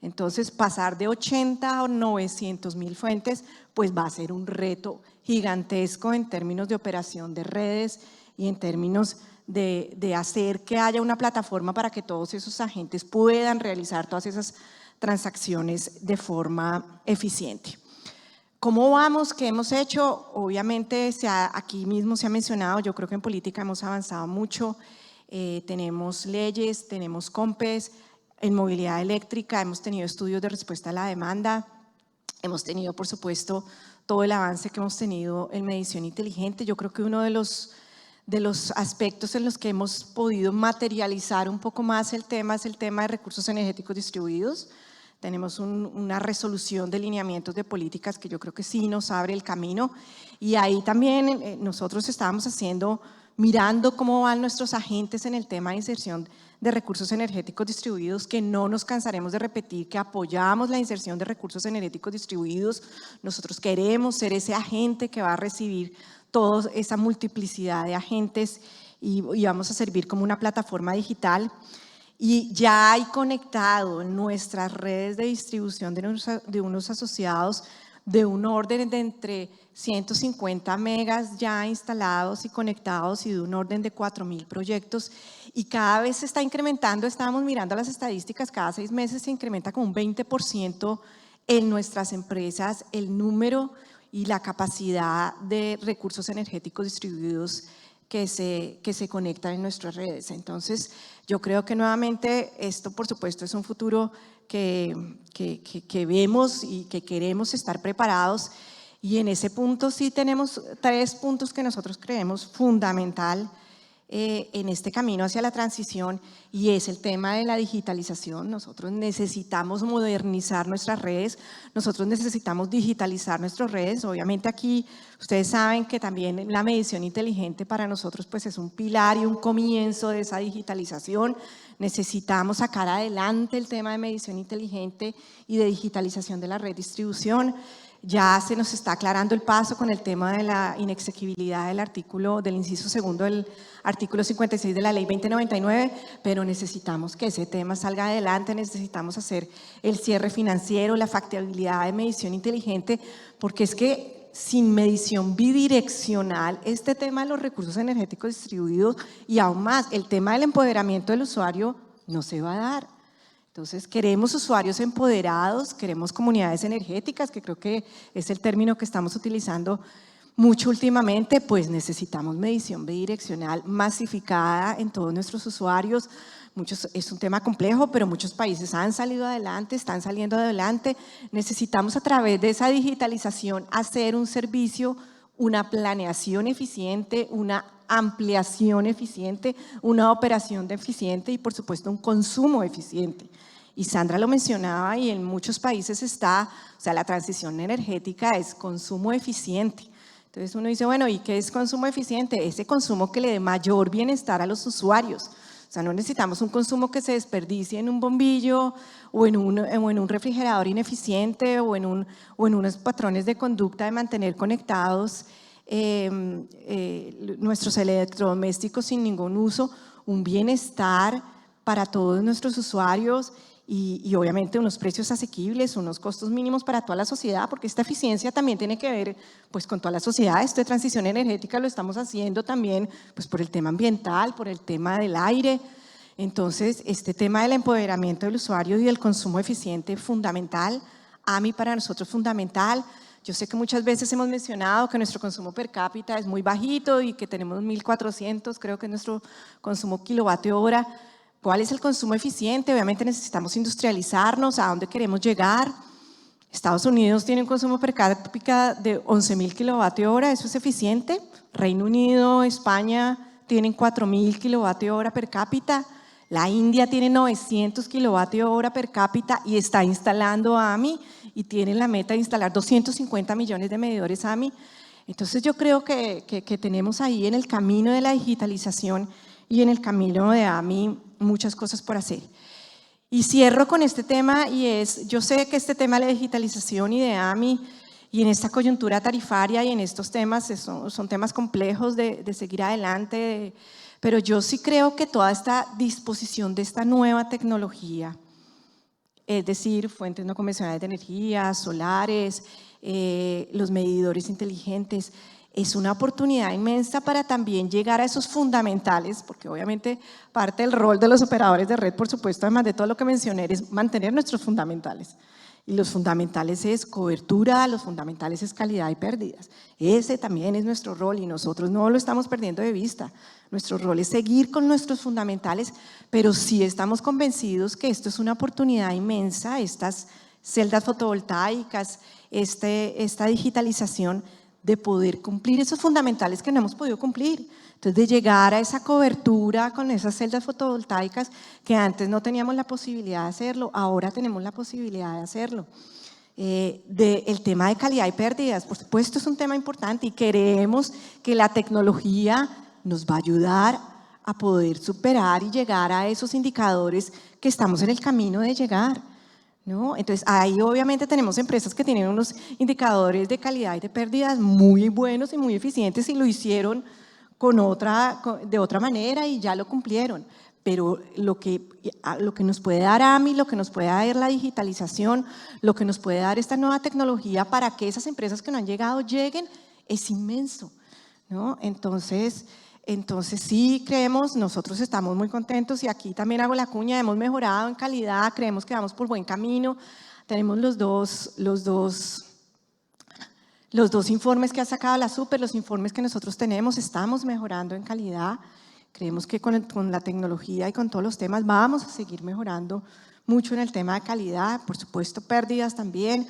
Entonces, pasar de 80 a 900.000 fuentes, pues va a ser un reto gigantesco en términos de operación de redes y en términos de hacer que haya una plataforma para que todos esos agentes puedan realizar todas esas transacciones de forma eficiente. ¿Cómo vamos? ¿Qué hemos hecho? Obviamente, aquí mismo se ha mencionado, yo creo que en política hemos avanzado mucho, tenemos leyes, tenemos COMPES, en movilidad eléctrica hemos tenido estudios de respuesta a la demanda, hemos tenido, por supuesto, todo el avance que hemos tenido en medición inteligente. Yo creo que uno de los aspectos en los que hemos podido materializar un poco más el tema es el tema de recursos energéticos distribuidos. Tenemos una resolución de lineamientos de políticas que yo creo que sí nos abre el camino, y ahí también nosotros estábamos mirando cómo van nuestros agentes en el tema de inserción de recursos energéticos distribuidos, que no nos cansaremos de repetir que apoyamos la inserción de recursos energéticos distribuidos. Nosotros queremos ser ese agente que va a recibir toda esa multiplicidad de agentes y vamos a servir como una plataforma digital. Y ya hay conectado en nuestras redes de distribución de unos asociados de un orden de entre 150 megas ya instalados y conectados, y de un orden de 4.000 proyectos, y cada vez se está incrementando. Estábamos mirando las estadísticas, cada 6 meses se incrementa como un 20% en nuestras empresas el número y la capacidad de recursos energéticos distribuidos que se conectan en nuestras redes. Entonces, yo creo que nuevamente esto, por supuesto, es un futuro que vemos y que queremos estar preparados, y en ese punto sí tenemos 3 puntos que nosotros creemos fundamental en este camino hacia la transición, y es el tema de la digitalización. Nosotros necesitamos modernizar nuestras redes, nosotros necesitamos digitalizar nuestras redes. Obviamente aquí ustedes saben que también la medición inteligente para nosotros pues es un pilar y un comienzo de esa digitalización. Necesitamos sacar adelante el tema de medición inteligente y de digitalización de la red de distribución. Ya se nos está aclarando el paso con el tema de la inexequibilidad del inciso segundo del artículo 56 de la ley 2099, pero necesitamos que ese tema salga adelante, necesitamos hacer el cierre financiero, la factibilidad de medición inteligente, porque es que sin medición bidireccional este tema de los recursos energéticos distribuidos, y aún más el tema del empoderamiento del usuario, no se va a dar. Entonces, queremos usuarios empoderados, queremos comunidades energéticas, que creo que es el término que estamos utilizando mucho últimamente. Pues necesitamos medición bidireccional masificada en todos nuestros usuarios. Es un tema complejo, pero muchos países han salido adelante, están saliendo adelante. Necesitamos, a través de esa digitalización, hacer un servicio, una planeación eficiente, una ampliación eficiente, una operación eficiente y, por supuesto, un consumo eficiente. Y Sandra lo mencionaba, y en muchos países la transición energética es consumo eficiente. Entonces uno dice, bueno, ¿y qué es consumo eficiente? Ese consumo que le dé mayor bienestar a los usuarios. O sea, no necesitamos un consumo que se desperdicie en un bombillo o en un refrigerador ineficiente o en unos patrones de conducta de mantener conectados nuestros electrodomésticos sin ningún uso. Un bienestar para todos nuestros usuarios y obviamente unos precios asequibles, unos costos mínimos para toda la sociedad, porque esta eficiencia también tiene que ver pues con toda la sociedad. Esta transición energética lo estamos haciendo también pues por el tema ambiental, por el tema del aire. Entonces, este tema del empoderamiento del usuario y del consumo eficiente fundamental. AMI para nosotros fundamental. Yo sé que muchas veces hemos mencionado que nuestro consumo per cápita es muy bajito y que tenemos 1.400, creo que es nuestro consumo kilovatio hora. ¿Cuál es el consumo eficiente? Obviamente necesitamos industrializarnos, ¿a dónde queremos llegar? Estados Unidos tiene un consumo per cápita de 11.000 kilovatios hora, ¿eso es eficiente? Reino Unido, España tienen 4.000 kilovatios hora per cápita. La India tiene 900 kilovatios hora per cápita y está instalando AMI y tiene la meta de instalar 250 millones de medidores AMI. Entonces yo creo que tenemos ahí en el camino de la digitalización y en el camino de AMI muchas cosas por hacer. Y cierro con este tema, y yo sé que este tema de la digitalización y de AMI y en esta coyuntura tarifaria y en estos temas son temas complejos de seguir adelante, pero yo sí creo que toda esta disposición de esta nueva tecnología es decir, fuentes no convencionales de energía, solares, los medidores inteligentes. Es una oportunidad inmensa para también llegar a esos fundamentales, porque obviamente parte del rol de los operadores de red, por supuesto, además de todo lo que mencioné, es mantener nuestros fundamentales. Y los fundamentales es cobertura, los fundamentales es calidad y pérdidas. Ese también es nuestro rol y nosotros no lo estamos perdiendo de vista. Nuestro rol es seguir con nuestros fundamentales, pero sí estamos convencidos que esto es una oportunidad inmensa, estas celdas fotovoltaicas, esta digitalización, de poder cumplir esos fundamentales que no hemos podido cumplir. Entonces, de llegar a esa cobertura con esas celdas fotovoltaicas que antes no teníamos la posibilidad de hacerlo, ahora tenemos la posibilidad de hacerlo. El tema de calidad y pérdidas, por supuesto, es un tema importante y queremos que la tecnología nos va a ayudar a poder superar y llegar a esos indicadores que estamos en el camino de llegar, ¿no? Entonces, ahí obviamente tenemos empresas que tienen unos indicadores de calidad y de pérdidas muy buenos y muy eficientes y lo hicieron de otra manera y ya lo cumplieron. Pero lo que nos puede dar AMI, lo que nos puede dar la digitalización, lo que nos puede dar esta nueva tecnología para que esas empresas que no han llegado lleguen, es inmenso, ¿no? Entonces sí creemos, nosotros estamos muy contentos y aquí también hago la cuña, hemos mejorado en calidad, creemos que vamos por buen camino. Tenemos los dos informes que ha sacado la Super, los informes que nosotros tenemos, estamos mejorando en calidad. Creemos que con la tecnología y con todos los temas vamos a seguir mejorando mucho en el tema de calidad, por supuesto pérdidas también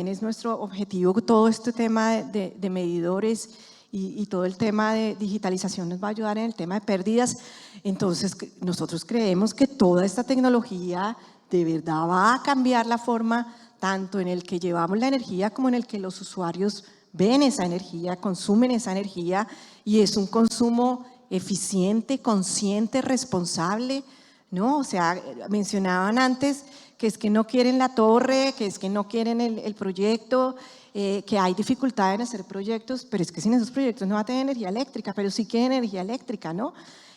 es nuestro objetivo, todo este tema de medidores y todo el tema de digitalización nos va a ayudar en el tema de pérdidas. Entonces, nosotros creemos que toda esta tecnología de verdad va a cambiar la forma tanto en el que llevamos la energía como en el que los usuarios ven esa energía, consumen esa energía y es un consumo eficiente, consciente, responsable, ¿no? O sea, mencionaban antes que es que no quieren la torre, que es que no quieren el proyecto, que hay dificultad en hacer proyectos, pero es que sin esos proyectos no va a tener energía eléctrica, pero sí quieren energía eléctrica, ¿no?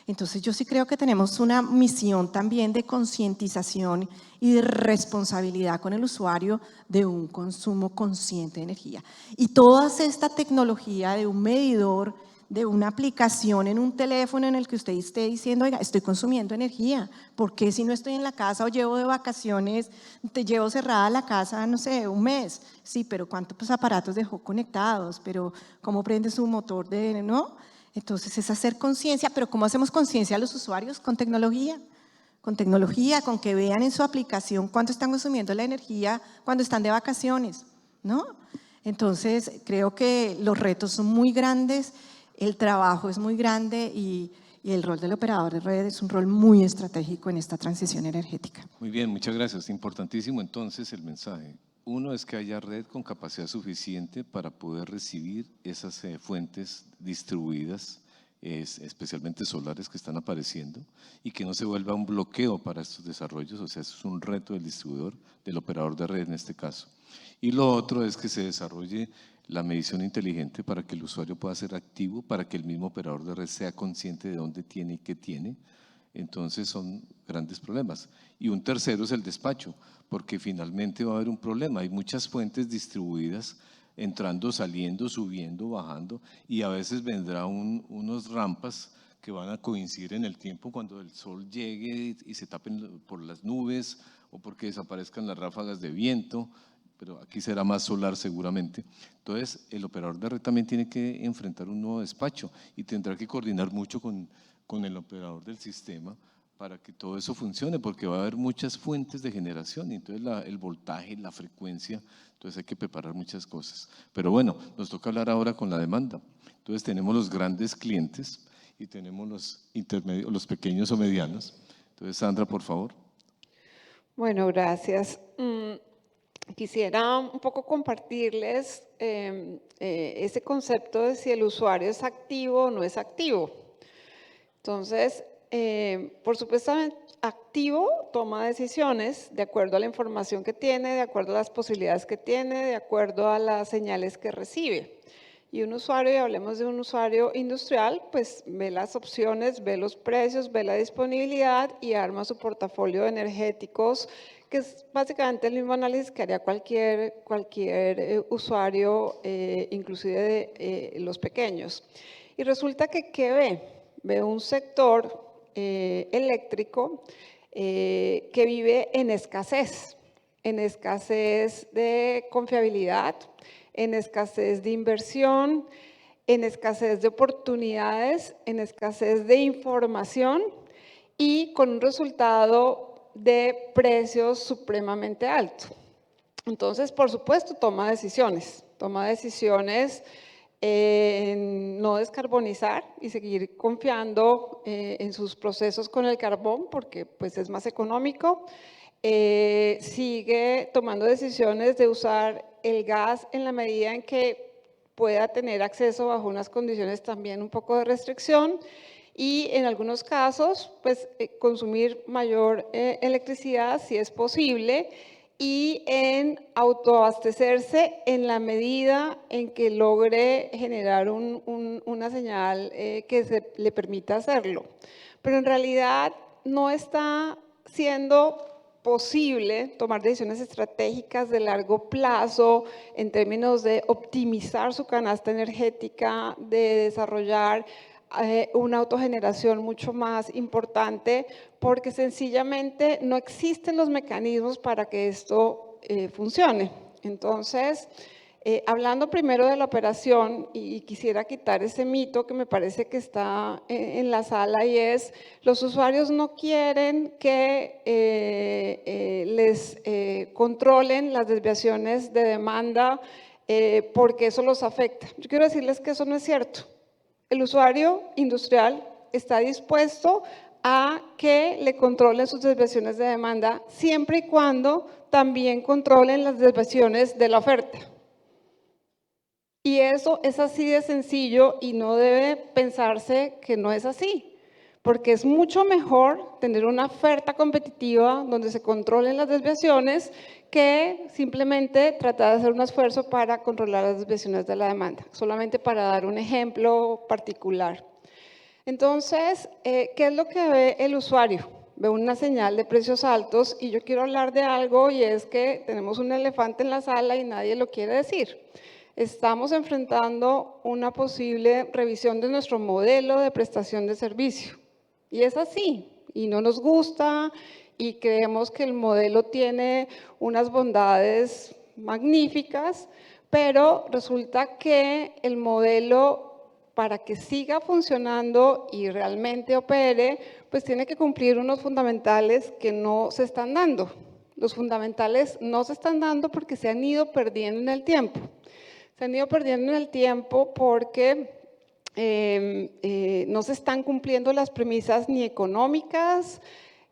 Entonces yo sí creo que tenemos una misión también de concientización y de responsabilidad con el usuario de un consumo consciente de energía. Y toda esta tecnología de un medidor, de una aplicación en un teléfono en el que usted esté diciendo, oiga, estoy consumiendo energía, ¿por qué si no estoy en la casa o llevo de vacaciones, te llevo cerrada la casa, no sé, un mes? Sí, pero ¿cuántos aparatos dejó conectados? Pero ¿cómo prende su motor de, no? Entonces es hacer conciencia, pero ¿cómo hacemos conciencia a los usuarios? Con tecnología, con que vean en su aplicación cuánto están consumiendo la energía cuando están de vacaciones, ¿no? Entonces creo que los retos son muy grandes, el trabajo es muy grande y el rol del operador de red es un rol muy estratégico en esta transición energética. Muy bien, muchas gracias. Importantísimo entonces el mensaje. Uno es que haya red con capacidad suficiente para poder recibir esas fuentes distribuidas, especialmente solares que están apareciendo, y que no se vuelva un bloqueo para estos desarrollos, o sea, eso es un reto del distribuidor, del operador de red en este caso. Y lo otro es que se desarrolle la medición inteligente para que el usuario pueda ser activo, para que el mismo operador de red sea consciente de dónde tiene y qué tiene. Entonces son grandes problemas. Y un tercero es el despacho, porque finalmente va a haber un problema. Hay muchas fuentes distribuidas, entrando, saliendo, subiendo, bajando, y a veces vendrá unos rampas que van a coincidir en el tiempo cuando el sol llegue y se tapen por las nubes o porque desaparezcan las ráfagas de viento, pero aquí será más solar seguramente. Entonces, el operador de red también tiene que enfrentar un nuevo despacho y tendrá que coordinar mucho con el operador del sistema para que todo eso funcione, porque va a haber muchas fuentes de generación, y entonces el voltaje, la frecuencia, entonces hay que preparar muchas cosas. Pero bueno, nos toca hablar ahora con la demanda. Entonces tenemos los grandes clientes y tenemos los intermedios, los pequeños o medianos. Entonces, Sandra, por favor. Bueno, gracias. Quisiera un poco compartirles ese concepto de si el usuario es activo o no es activo. Entonces, por supuesto, activo toma decisiones de acuerdo a la información que tiene, de acuerdo a las posibilidades que tiene, de acuerdo a las señales que recibe. Y un usuario, y hablemos de un usuario industrial, pues ve las opciones, ve los precios, ve la disponibilidad y arma su portafolio de energéticos, que es básicamente el mismo análisis que haría cualquier usuario, inclusive de los pequeños. Y resulta que, ¿qué ve? Ve un sector eléctrico que vive en escasez de confiabilidad, en escasez de inversión, en escasez de oportunidades, en escasez de información y con un resultado de precios supremamente alto. Entonces, por supuesto, toma decisiones en no descarbonizar y seguir confiando en sus procesos con el carbón porque pues, es más económico. Sigue tomando decisiones de usar el gas en la medida en que pueda tener acceso bajo unas condiciones también un poco de restricción y en algunos casos pues consumir mayor electricidad si es posible y en autoabastecerse en la medida en que logre generar una señal que le permita hacerlo. Pero en realidad no está siendo posible tomar decisiones estratégicas de largo plazo en términos de optimizar su canasta energética, de desarrollar una autogeneración mucho más importante, porque sencillamente no existen los mecanismos para que esto funcione. Entonces, hablando primero de la operación, y quisiera quitar ese mito que me parece que está en la sala, y es, los usuarios no quieren que les controlen las desviaciones de demanda porque eso los afecta. Yo quiero decirles que eso no es cierto. El usuario industrial está dispuesto a que le controlen sus desviaciones de demanda siempre y cuando también controlen las desviaciones de la oferta. Y eso es así de sencillo y no debe pensarse que no es así, porque es mucho mejor tener una oferta competitiva donde se controlen las desviaciones que simplemente tratar de hacer un esfuerzo para controlar las desviaciones de la demanda, solamente para dar un ejemplo particular. Entonces, ¿qué es lo que ve el usuario? Ve una señal de precios altos y yo quiero hablar de algo y es que tenemos un elefante en la sala y nadie lo quiere decir. Estamos enfrentando una posible revisión de nuestro modelo de prestación de servicio. Y es así, y no nos gusta, y creemos que el modelo tiene unas bondades magníficas, pero resulta que el modelo, para que siga funcionando y realmente opere, pues tiene que cumplir unos fundamentales que no se están dando. Los fundamentales no se están dando porque se han ido perdiendo en el tiempo. Se han ido perdiendo en el tiempo porque no se están cumpliendo las premisas ni económicas,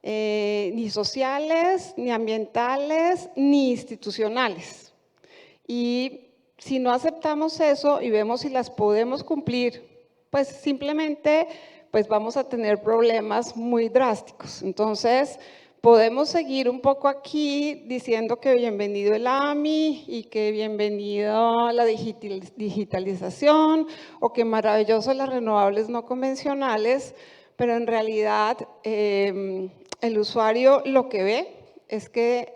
ni sociales, ni ambientales, ni institucionales. Y si no aceptamos eso y vemos si las podemos cumplir, pues simplemente pues vamos a tener problemas muy drásticos. Entonces, podemos seguir un poco aquí diciendo que bienvenido el AMI y que bienvenido la digitalización o que maravilloso las renovables no convencionales, pero en realidad el usuario lo que ve es que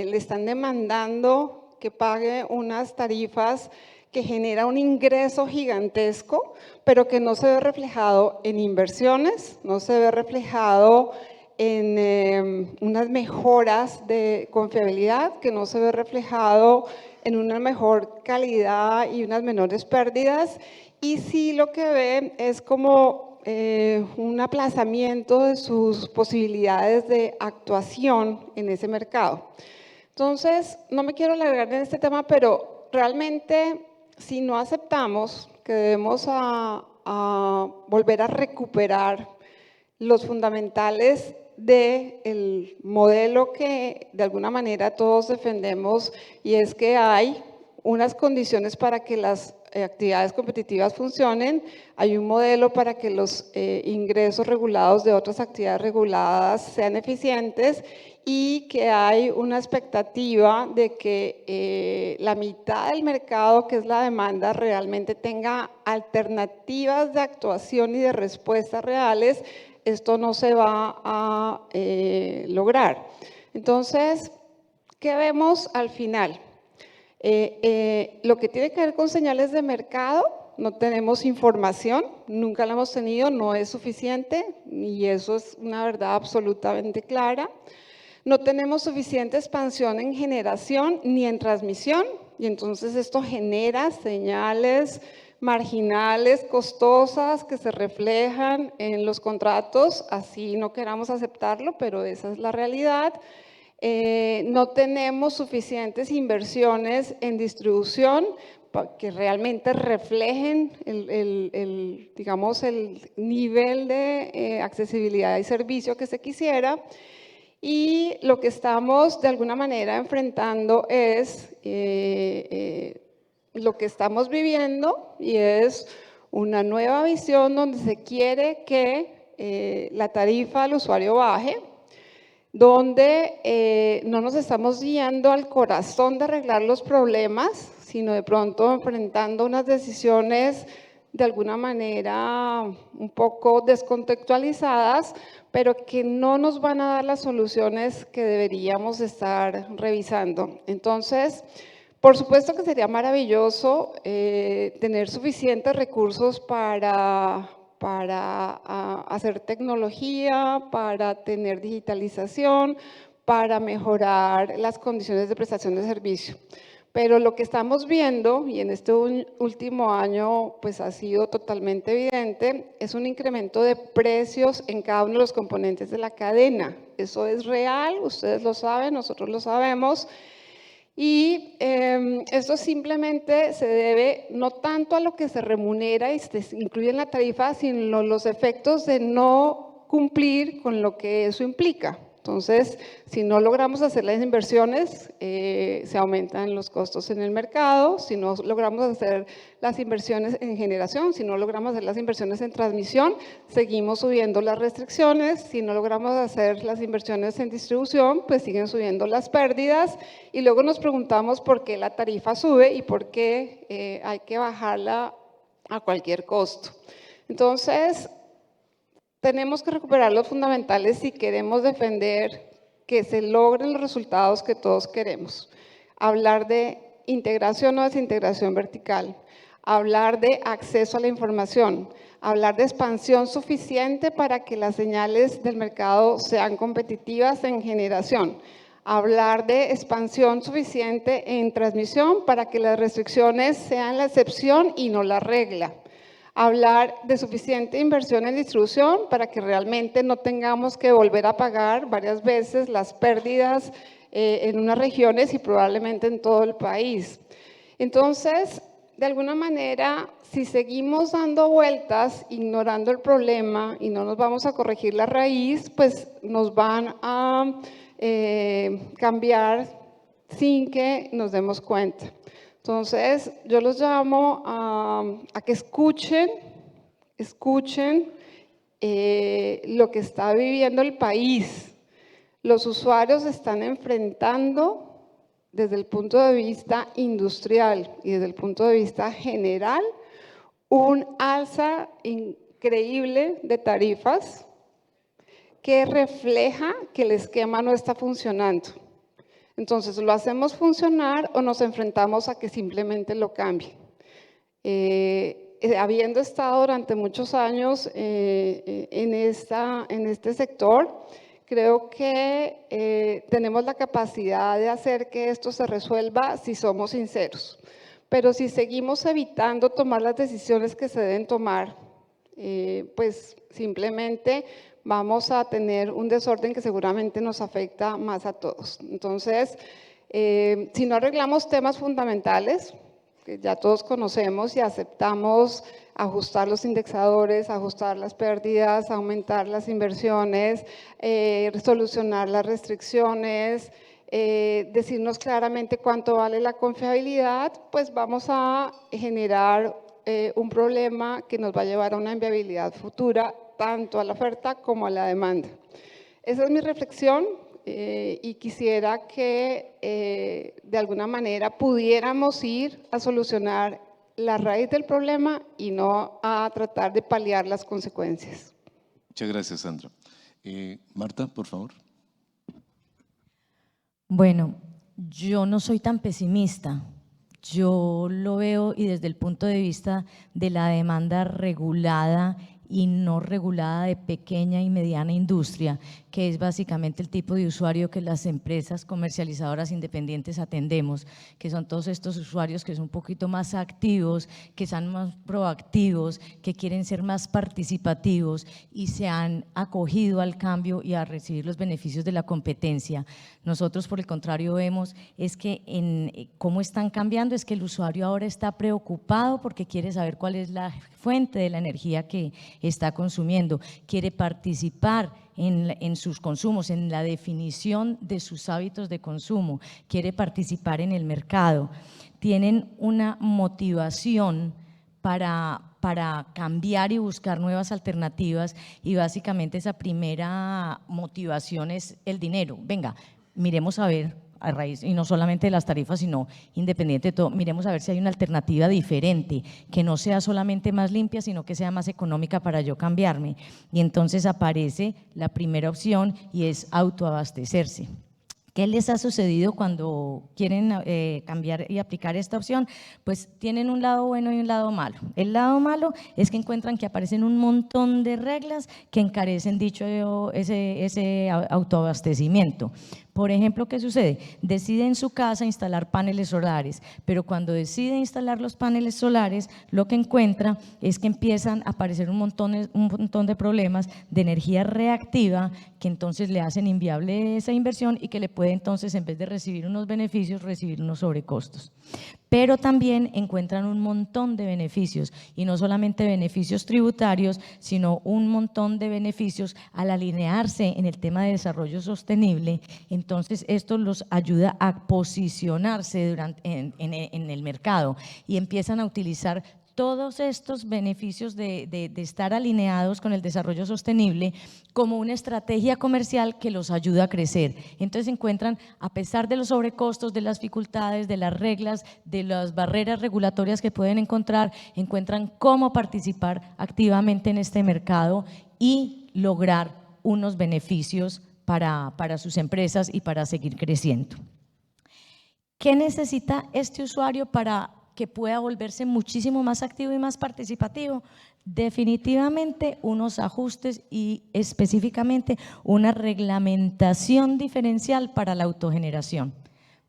le están demandando que pague unas tarifas que genera un ingreso gigantesco, pero que no se ve reflejado en inversiones, no se ve reflejado en unas mejoras de confiabilidad, que no se ve reflejado en una mejor calidad y unas menores pérdidas, y sí lo que ve es como un aplazamiento de sus posibilidades de actuación en ese mercado. Entonces, no me quiero alargar en este tema, pero realmente si no aceptamos que debemos volver a recuperar los fundamentales del modelo que de alguna manera todos defendemos, y es que hay unas condiciones para que las actividades competitivas funcionen, hay un modelo para que los ingresos regulados de otras actividades reguladas sean eficientes y que hay una expectativa de que la mitad del mercado, que es la demanda, realmente tenga alternativas de actuación y de respuestas reales. Esto no se va a lograr. Entonces, ¿qué vemos al final? Lo que tiene que ver con señales de mercado, no tenemos información, nunca la hemos tenido, no es suficiente y eso es una verdad absolutamente clara. No tenemos suficiente expansión en generación ni en transmisión y entonces esto genera señales marginales, costosas, que se reflejan en los contratos, así no queramos aceptarlo, pero esa es la realidad. No tenemos suficientes inversiones en distribución que realmente reflejen digamos, el nivel de accesibilidad y servicio que se quisiera. Y lo que estamos de alguna manera enfrentando es lo que estamos viviendo y es una nueva visión donde se quiere que la tarifa al usuario baje, donde no nos estamos guiando al corazón de arreglar los problemas, sino de pronto enfrentando unas decisiones de alguna manera un poco descontextualizadas, pero que no nos van a dar las soluciones que deberíamos estar revisando. Entonces, por supuesto que sería maravilloso tener suficientes recursos para hacer tecnología, para tener digitalización, para mejorar las condiciones de prestación de servicio. Pero lo que estamos viendo, y en este último año pues ha sido totalmente evidente, es un incremento de precios en cada uno de los componentes de la cadena. Eso es real, ustedes lo saben, nosotros lo sabemos. Y esto simplemente se debe no tanto a lo que se remunera y se incluye en la tarifa, sino los efectos de no cumplir con lo que eso implica. Entonces, si no logramos hacer las inversiones, se aumentan los costos en el mercado. Si no logramos hacer las inversiones en generación, si no logramos hacer las inversiones en transmisión, seguimos subiendo las restricciones. Si no logramos hacer las inversiones en distribución, pues siguen subiendo las pérdidas. Y luego nos preguntamos por qué la tarifa sube y por qué hay que bajarla a cualquier costo. Entonces, tenemos que recuperar los fundamentales si queremos defender que se logren los resultados que todos queremos. Hablar de integración o desintegración vertical, hablar de acceso a la información, hablar de expansión suficiente para que las señales del mercado sean competitivas en generación, hablar de expansión suficiente en transmisión para que las restricciones sean la excepción y no la regla. Hablar de suficiente inversión en distribución para que realmente no tengamos que volver a pagar varias veces las pérdidas en unas regiones y probablemente en todo el país. Entonces, de alguna manera, si seguimos dando vueltas, ignorando el problema y no nos vamos a corregir la raíz, pues nos van a cambiar sin que nos demos cuenta. Entonces, yo los llamo a que escuchen lo que está viviendo el país. Los usuarios están enfrentando desde el punto de vista industrial y desde el punto de vista general un alza increíble de tarifas que refleja que el esquema no está funcionando. Entonces, ¿lo hacemos funcionar o nos enfrentamos a que simplemente lo cambie? Habiendo estado durante muchos años en este sector, creo que tenemos la capacidad de hacer que esto se resuelva si somos sinceros. Pero si seguimos evitando tomar las decisiones que se deben tomar, pues simplemente vamos a tener un desorden que seguramente nos afecta más a todos. Entonces, si no arreglamos temas fundamentales, que ya todos conocemos y aceptamos ajustar los indexadores, ajustar las pérdidas, aumentar las inversiones, solucionar las restricciones, decirnos claramente cuánto vale la confiabilidad, pues vamos a generar un problema que nos va a llevar a una inviabilidad futura, tanto a la oferta como a la demanda. Esa es mi reflexión y quisiera que de alguna manera pudiéramos ir a solucionar la raíz del problema y no a tratar de paliar las consecuencias. Muchas gracias, Sandra. Marta, por favor. Bueno, yo no soy tan pesimista. Yo lo veo y desde el punto de vista de la demanda regulada y no regulada de pequeña y mediana industria, que es básicamente el tipo de usuario que las empresas comercializadoras independientes atendemos, que son todos estos usuarios que son un poquito más activos, que son más proactivos, que quieren ser más participativos y se han acogido al cambio y a recibir los beneficios de la competencia. Nosotros, por el contrario, vemos es que cómo están cambiando, es que el usuario ahora está preocupado porque quiere saber cuál es la fuente de la energía que está consumiendo, quiere participar en sus consumos, en la definición de sus hábitos de consumo, quiere participar en el mercado, tienen una motivación para cambiar y buscar nuevas alternativas y básicamente esa primera motivación es el dinero. Venga, miremos a ver, a raíz, y no solamente de las tarifas, sino independiente de todo, miremos a ver si hay una alternativa diferente, que no sea solamente más limpia, sino que sea más económica para yo cambiarme. Y entonces aparece la primera opción y es autoabastecerse. ¿Qué les ha sucedido cuando quieren cambiar y aplicar esta opción? Pues tienen un lado bueno y un lado malo. El lado malo es que encuentran que aparecen un montón de reglas que encarecen ese autoabastecimiento. Por ejemplo, ¿qué sucede? Decide en su casa instalar paneles solares, pero cuando decide instalar los paneles solares, lo que encuentra es que empiezan a aparecer un montón de problemas de energía reactiva que entonces le hacen inviable esa inversión y que le puede entonces, en vez de recibir unos beneficios, recibir unos sobrecostos. Pero también encuentran un montón de beneficios y no solamente beneficios tributarios, sino un montón de beneficios al alinearse en el tema de desarrollo sostenible. Entonces esto los ayuda a posicionarse en el mercado y empiezan a utilizar todos estos beneficios de estar alineados con el desarrollo sostenible como una estrategia comercial que los ayuda a crecer. Entonces encuentran, a pesar de los sobrecostos, de las dificultades, de las reglas, de las barreras regulatorias que pueden encontrar, encuentran cómo participar activamente en este mercado y lograr unos beneficios para sus empresas y para seguir creciendo. ¿Qué necesita este usuario para que pueda volverse muchísimo más activo y más participativo? Definitivamente unos ajustes y específicamente una reglamentación diferencial para la autogeneración,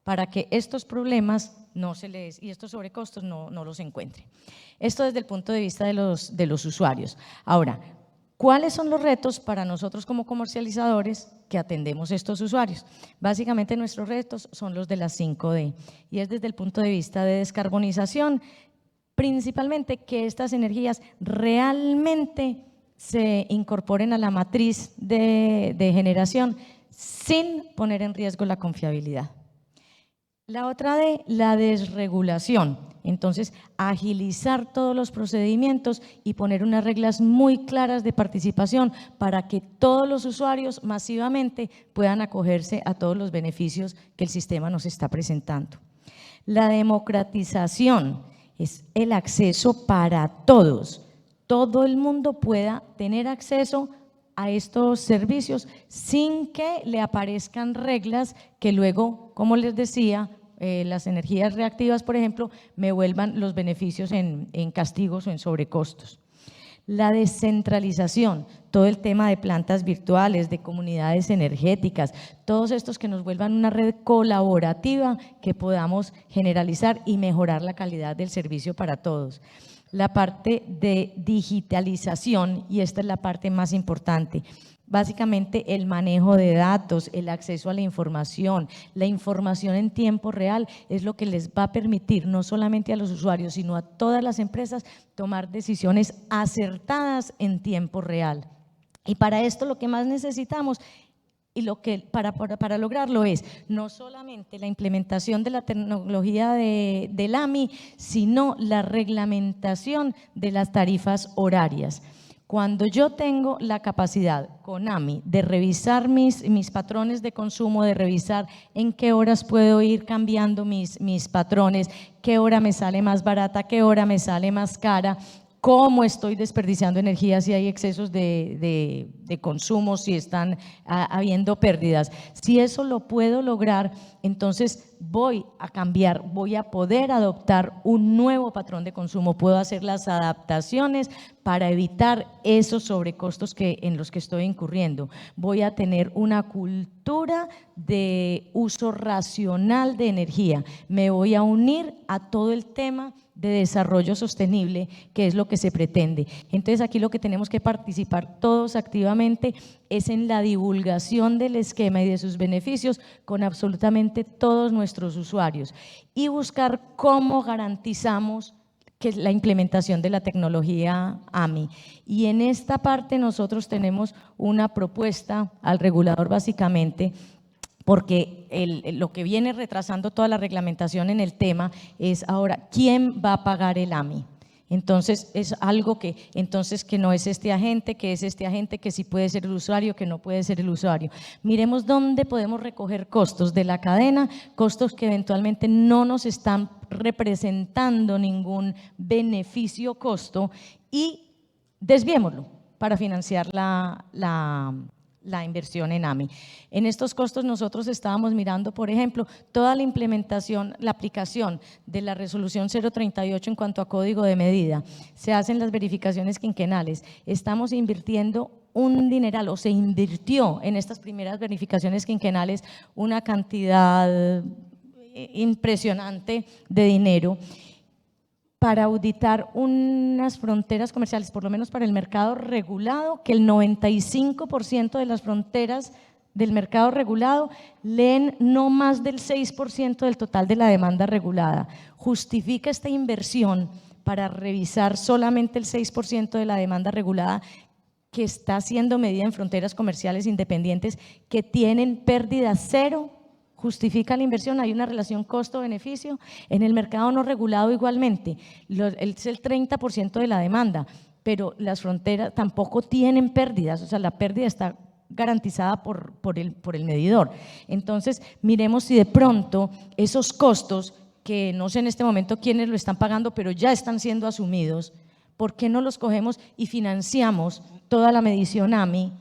para que estos problemas y estos sobrecostos no los encuentren. Esto desde el punto de vista de los usuarios. Ahora, ¿cuáles son los retos para nosotros como comercializadores que atendemos estos usuarios? Básicamente nuestros retos son los de las 5D y es desde el punto de vista de descarbonización, principalmente que estas energías realmente se incorporen a la matriz de generación sin poner en riesgo la confiabilidad. La otra D, la desregulación. Entonces, agilizar todos los procedimientos y poner unas reglas muy claras de participación para que todos los usuarios masivamente puedan acogerse a todos los beneficios que el sistema nos está presentando. La democratización es el acceso para todos. Todo el mundo pueda tener acceso a estos servicios sin que le aparezcan reglas que luego, como les decía, las energías reactivas, por ejemplo, me vuelvan los beneficios en castigos o en sobrecostos. La descentralización, todo el tema de plantas virtuales, de comunidades energéticas, todos estos que nos vuelvan una red colaborativa que podamos generalizar y mejorar la calidad del servicio para todos. La parte de digitalización, y esta es la parte más importante, básicamente el manejo de datos, el acceso a la información en tiempo real es lo que les va a permitir no solamente a los usuarios, sino a todas las empresas tomar decisiones acertadas en tiempo real. Y para esto lo que más necesitamos Y lo que para lograrlo es no solamente la implementación de la tecnología del AMI, sino la reglamentación de las tarifas horarias. Cuando yo tengo la capacidad con AMI de revisar mis patrones de consumo, de revisar en qué horas puedo ir cambiando mis patrones, qué hora me sale más barata, qué hora me sale más cara, cómo estoy desperdiciando energía, si hay excesos de consumo, si están habiendo pérdidas. Si eso lo puedo lograr, entonces voy a cambiar, voy a poder adoptar un nuevo patrón de consumo, puedo hacer las adaptaciones para evitar esos sobrecostos en los que estoy incurriendo. Voy a tener una cultura de uso racional de energía, me voy a unir a todo el tema de desarrollo sostenible, que es lo que se pretende. Entonces aquí lo que tenemos que participar todos activamente es en la divulgación del esquema y de sus beneficios con absolutamente todos nuestros usuarios y buscar cómo garantizamos que es la implementación de la tecnología AMI. Y en esta parte nosotros tenemos una propuesta al regulador básicamente, porque lo que viene retrasando toda la reglamentación en el tema es ahora, ¿quién va a pagar el AMI? Entonces, es algo que no es este agente, que es este agente, que sí puede ser el usuario, que no puede ser el usuario. Miremos dónde podemos recoger costos de la cadena, costos que eventualmente no nos están representando ningún beneficio costo y desviémoslo para financiar la inversión en AMI. En estos costos nosotros estábamos mirando, por ejemplo, toda la implementación, la aplicación de la resolución 038 en cuanto a código de medida. Se hacen las verificaciones quinquenales. Estamos invirtiendo un dineral, o se invirtió en estas primeras verificaciones quinquenales una cantidad impresionante de dinero para auditar unas fronteras comerciales, por lo menos para el mercado regulado, que el 95% de las fronteras del mercado regulado leen no más del 6% del total de la demanda regulada. Justifica esta inversión para revisar solamente el 6% de la demanda regulada que está siendo medida en fronteras comerciales independientes que tienen pérdida cero. Justifica la inversión, hay una relación costo-beneficio. En el mercado no regulado igualmente, es el 30% de la demanda, pero las fronteras tampoco tienen pérdidas, o sea, la pérdida está garantizada por el medidor. Entonces, miremos si de pronto esos costos, que no sé en este momento quiénes lo están pagando, pero ya están siendo asumidos, ¿por qué no los cogemos y financiamos toda la medición AMI?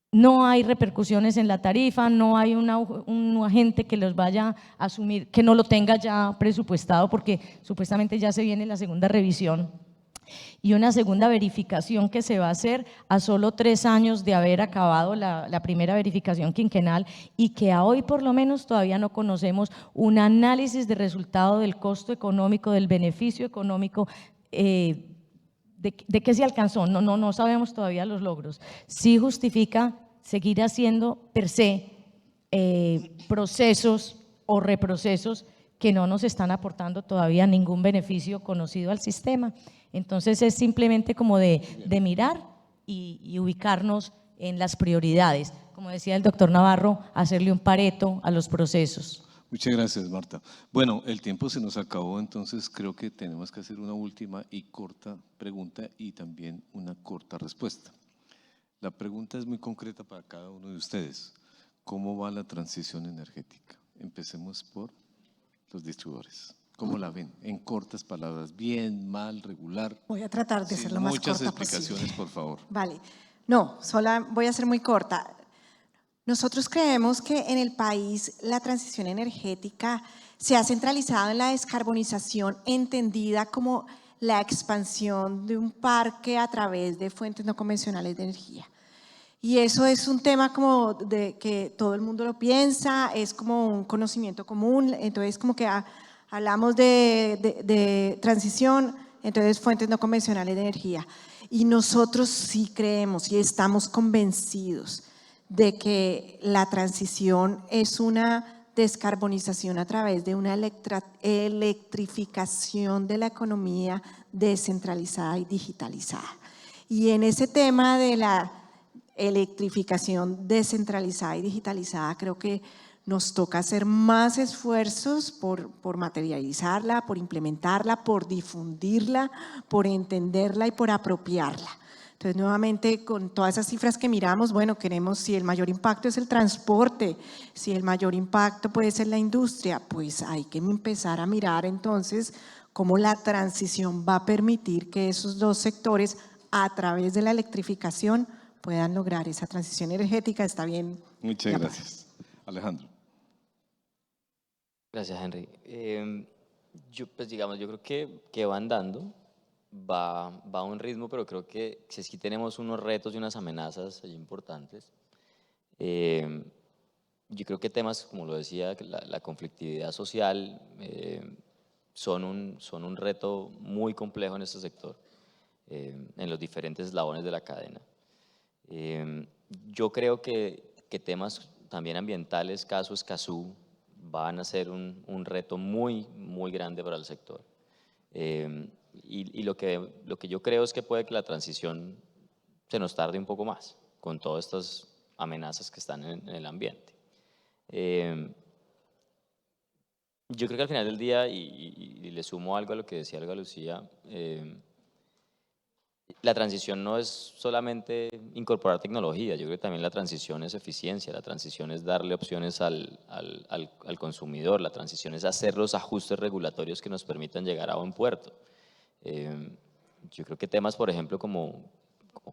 No hay repercusiones en la tarifa, no hay un agente que los vaya a asumir, que no lo tenga ya presupuestado, porque supuestamente ya se viene la segunda revisión y una segunda verificación que se va a hacer a solo 3 años de haber acabado la primera verificación quinquenal, y que a hoy por lo menos todavía no conocemos un análisis de resultado del costo económico, del beneficio económico, de qué se alcanzó. No sabemos todavía los logros. Sí justifica seguir haciendo per se procesos o reprocesos que no nos están aportando todavía ningún beneficio conocido al sistema. Entonces es simplemente como de mirar y ubicarnos en las prioridades. Como decía el doctor Navarro, hacerle un Pareto a los procesos. Muchas gracias, Marta. Bueno, el tiempo se nos acabó, entonces creo que tenemos que hacer una última y corta pregunta y también una corta respuesta. La pregunta es muy concreta para cada uno de ustedes. ¿Cómo va la transición energética? Empecemos por los distribuidores. ¿Cómo la ven? En cortas palabras, bien, mal, regular. Voy a tratar de ser lo más corta posible. Muchas explicaciones, por favor. Vale. No, voy a ser muy corta. Nosotros creemos que en el país la transición energética se ha centralizado en la descarbonización, entendida como la expansión de un parque a través de fuentes no convencionales de energía. Y eso es un tema como de que todo el mundo lo piensa, es como un conocimiento común, entonces como que hablamos de transición, entonces fuentes no convencionales de energía. Y nosotros sí creemos y estamos convencidos de que la transición es una descarbonización a través de una electrificación de la economía descentralizada y digitalizada. Y en ese tema de la electrificación descentralizada y digitalizada, creo que nos toca hacer más esfuerzos por materializarla, por implementarla, por difundirla, por entenderla y por apropiarla. Entonces, nuevamente, con todas esas cifras que miramos, bueno, queremos, si el mayor impacto es el transporte, si el mayor impacto puede ser la industria, pues hay que empezar a mirar entonces cómo la transición va a permitir que esos dos sectores, a través de la electrificación, puedan lograr esa transición energética. Está bien. Muchas gracias. Alejandro. Gracias, Henry. Pues digamos, yo creo que va andando, va a un ritmo, pero creo que si es que tenemos unos retos y unas amenazas allí importantes. Yo creo que temas, como lo decía, la conflictividad social son un reto muy complejo en este sector, en los diferentes eslabones de la cadena. Yo creo que temas también ambientales, caso Escazú, van a ser un reto muy, muy grande para el sector. Y lo que yo creo es que puede que la transición se nos tarde un poco más con todas estas amenazas que están en el ambiente. Yo creo que al final del día, y le sumo algo a lo que decía Olga Lucía, la transición no es solamente incorporar tecnología, yo creo que también la transición es eficiencia, la transición es darle opciones al consumidor, la transición es hacer los ajustes regulatorios que nos permitan llegar a buen puerto. Yo creo que temas, por ejemplo, como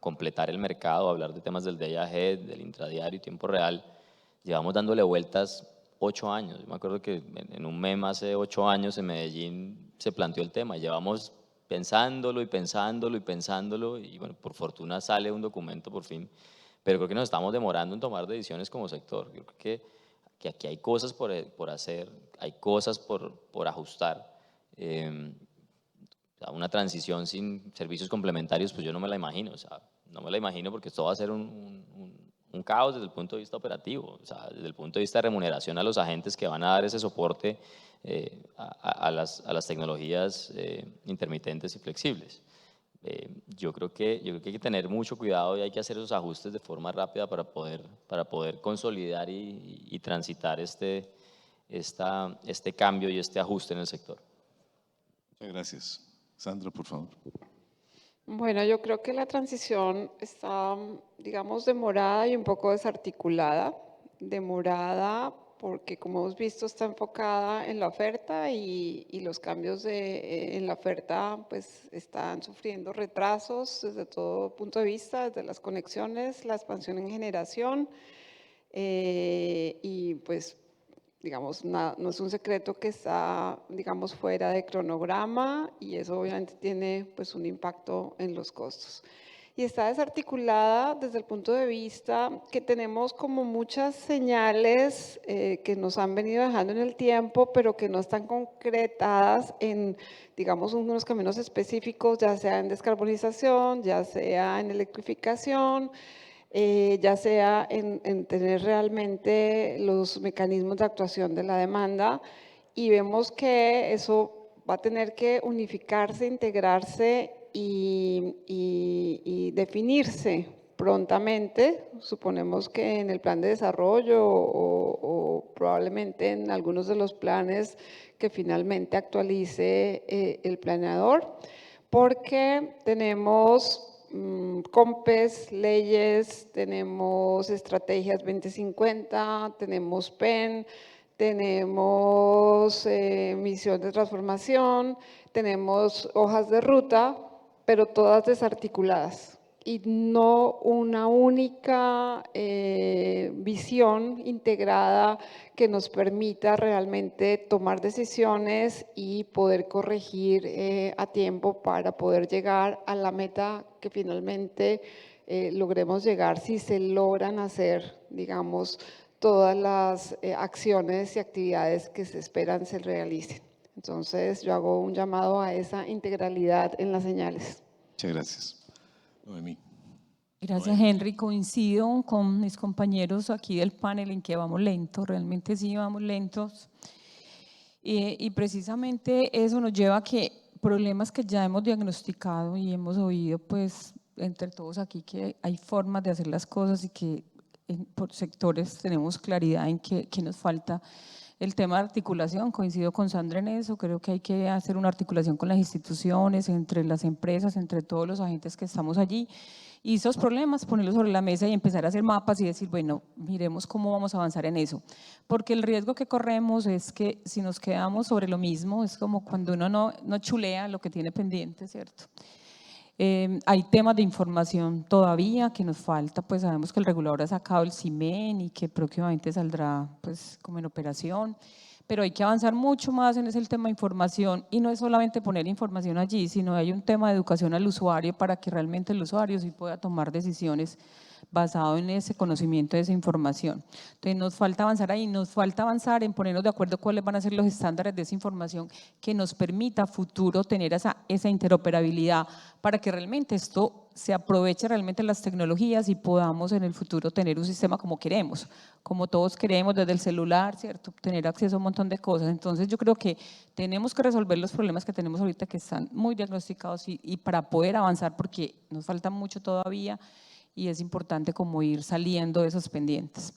completar el mercado, hablar de temas del day ahead, del intradiario y tiempo real, llevamos dándole vueltas 8 años. Yo me acuerdo que en un meme hace 8 años en Medellín se planteó el tema, llevamos pensándolo y pensándolo y pensándolo y bueno, por fortuna sale un documento por fin, pero creo que nos estamos demorando en tomar decisiones como sector. Yo creo que aquí hay cosas por hacer, hay cosas por ajustar. Una transición sin servicios complementarios, pues yo no me la imagino, o sea, no me la imagino porque esto va a ser un caos desde el punto de vista operativo, o sea, desde el punto de vista de remuneración a los agentes que van a dar ese soporte a las tecnologías intermitentes y flexibles. Yo creo que hay que tener mucho cuidado y hay que hacer esos ajustes de forma rápida para poder consolidar y transitar este cambio y este ajuste en el sector. Muchas gracias. Sandra, por favor. Bueno, yo creo que la transición está, digamos, demorada y un poco desarticulada. Demorada porque, como hemos visto, está enfocada en la oferta y los cambios en la oferta pues están sufriendo retrasos desde todo punto de vista, desde las conexiones, la expansión en generación y pues digamos, no es un secreto que está, digamos, fuera de cronograma y eso obviamente tiene pues un impacto en los costos. Y está desarticulada desde el punto de vista que tenemos como muchas señales que nos han venido dejando en el tiempo, pero que no están concretadas en, digamos, unos caminos específicos, ya sea en descarbonización, ya sea en electrificación, ya sea en tener realmente los mecanismos de actuación de la demanda y vemos que eso va a tener que unificarse, integrarse y definirse prontamente. Suponemos que en el plan de desarrollo o probablemente en algunos de los planes que finalmente actualice el planeador, porque tenemos COMPES, leyes, tenemos estrategias 2050, tenemos PEN, tenemos misión de transformación, tenemos hojas de ruta, pero todas desarticuladas y no una única visión integrada que nos permita realmente tomar decisiones y poder corregir a tiempo para poder llegar a la meta que finalmente logremos llegar si se logran hacer, digamos, todas las acciones y actividades que se esperan se realicen. Entonces, yo hago un llamado a esa integralidad en las señales. Muchas gracias. Noemí. Gracias, Henry. Coincido con mis compañeros aquí del panel en que vamos lentos, realmente sí vamos lentos. Y precisamente eso nos lleva a que problemas que ya hemos diagnosticado y hemos oído, pues entre todos aquí que hay formas de hacer las cosas y que por sectores tenemos claridad en qué nos falta. El tema de articulación, coincido con Sandra en eso, creo que hay que hacer una articulación con las instituciones, entre las empresas, entre todos los agentes que estamos allí, y esos problemas ponerlos sobre la mesa y empezar a hacer mapas y decir, bueno, miremos cómo vamos a avanzar en eso, porque el riesgo que corremos es que si nos quedamos sobre lo mismo, es como cuando uno no chulea lo que tiene pendiente, ¿cierto? Hay temas de información todavía que nos falta, pues sabemos que el regulador ha sacado el CIMEN y que próximamente saldrá pues como en operación, pero hay que avanzar mucho más en ese tema de información y no es solamente poner información allí, sino hay un tema de educación al usuario para que realmente el usuario sí pueda tomar decisiones basado en ese conocimiento de esa información. Entonces nos falta avanzar ahí, nos falta avanzar en ponernos de acuerdo cuáles van a ser los estándares de esa información que nos permita a futuro tener esa interoperabilidad para que realmente esto se aproveche realmente las tecnologías y podamos en el futuro tener un sistema como queremos, como todos queremos desde el celular, ¿cierto? Tener acceso a un montón de cosas. Entonces yo creo que tenemos que resolver los problemas que tenemos ahorita que están muy diagnosticados y para poder avanzar porque nos falta mucho todavía y es importante como ir saliendo de esos pendientes.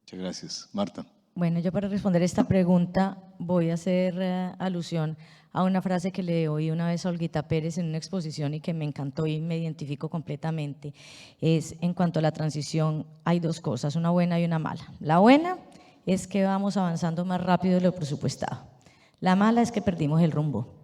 Muchas gracias. Marta. Bueno, yo para responder esta pregunta voy a hacer alusión a una frase que le oí una vez a Olguita Pérez en una exposición y que me encantó y me identifico completamente. Es en cuanto a la transición, hay dos cosas, una buena y una mala. La buena es que vamos avanzando más rápido de lo presupuestado. La mala es que perdimos el rumbo.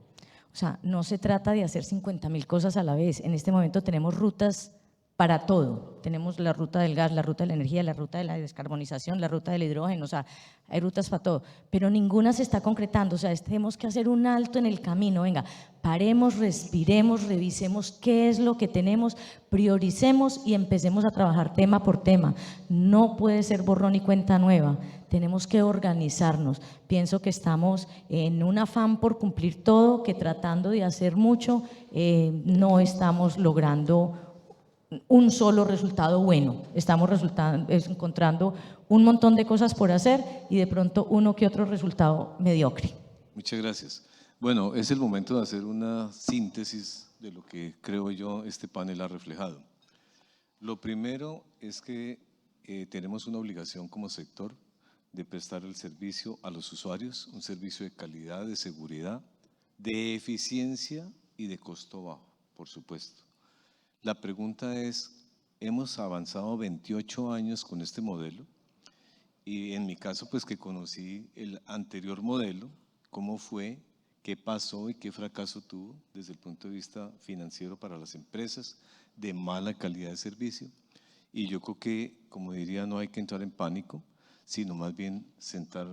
O sea, no se trata de hacer 50.000 cosas a la vez. En este momento tenemos rutas para todo. Tenemos la ruta del gas, la ruta de la energía, la ruta de la descarbonización, la ruta del hidrógeno, o sea, hay rutas para todo, pero ninguna se está concretando, o sea, tenemos que hacer un alto en el camino, venga, paremos, respiremos, revisemos qué es lo que tenemos, prioricemos y empecemos a trabajar tema por tema. No puede ser borrón y cuenta nueva, tenemos que organizarnos. Pienso que estamos en un afán por cumplir todo, que tratando de hacer mucho, no estamos logrando un solo resultado bueno, estamos encontrando un montón de cosas por hacer y de pronto uno que otro resultado mediocre. Muchas gracias. Bueno, es el momento de hacer una síntesis de lo que creo yo este panel ha reflejado. Lo primero es que tenemos una obligación como sector de prestar el servicio a los usuarios, un servicio de calidad, de seguridad, de eficiencia y de costo bajo, por supuesto. La pregunta es, hemos avanzado 28 años con este modelo y en mi caso pues que conocí el anterior modelo, cómo fue, qué pasó y qué fracaso tuvo desde el punto de vista financiero para las empresas, de mala calidad de servicio, y yo creo que, como diría, no hay que entrar en pánico, sino más bien sentar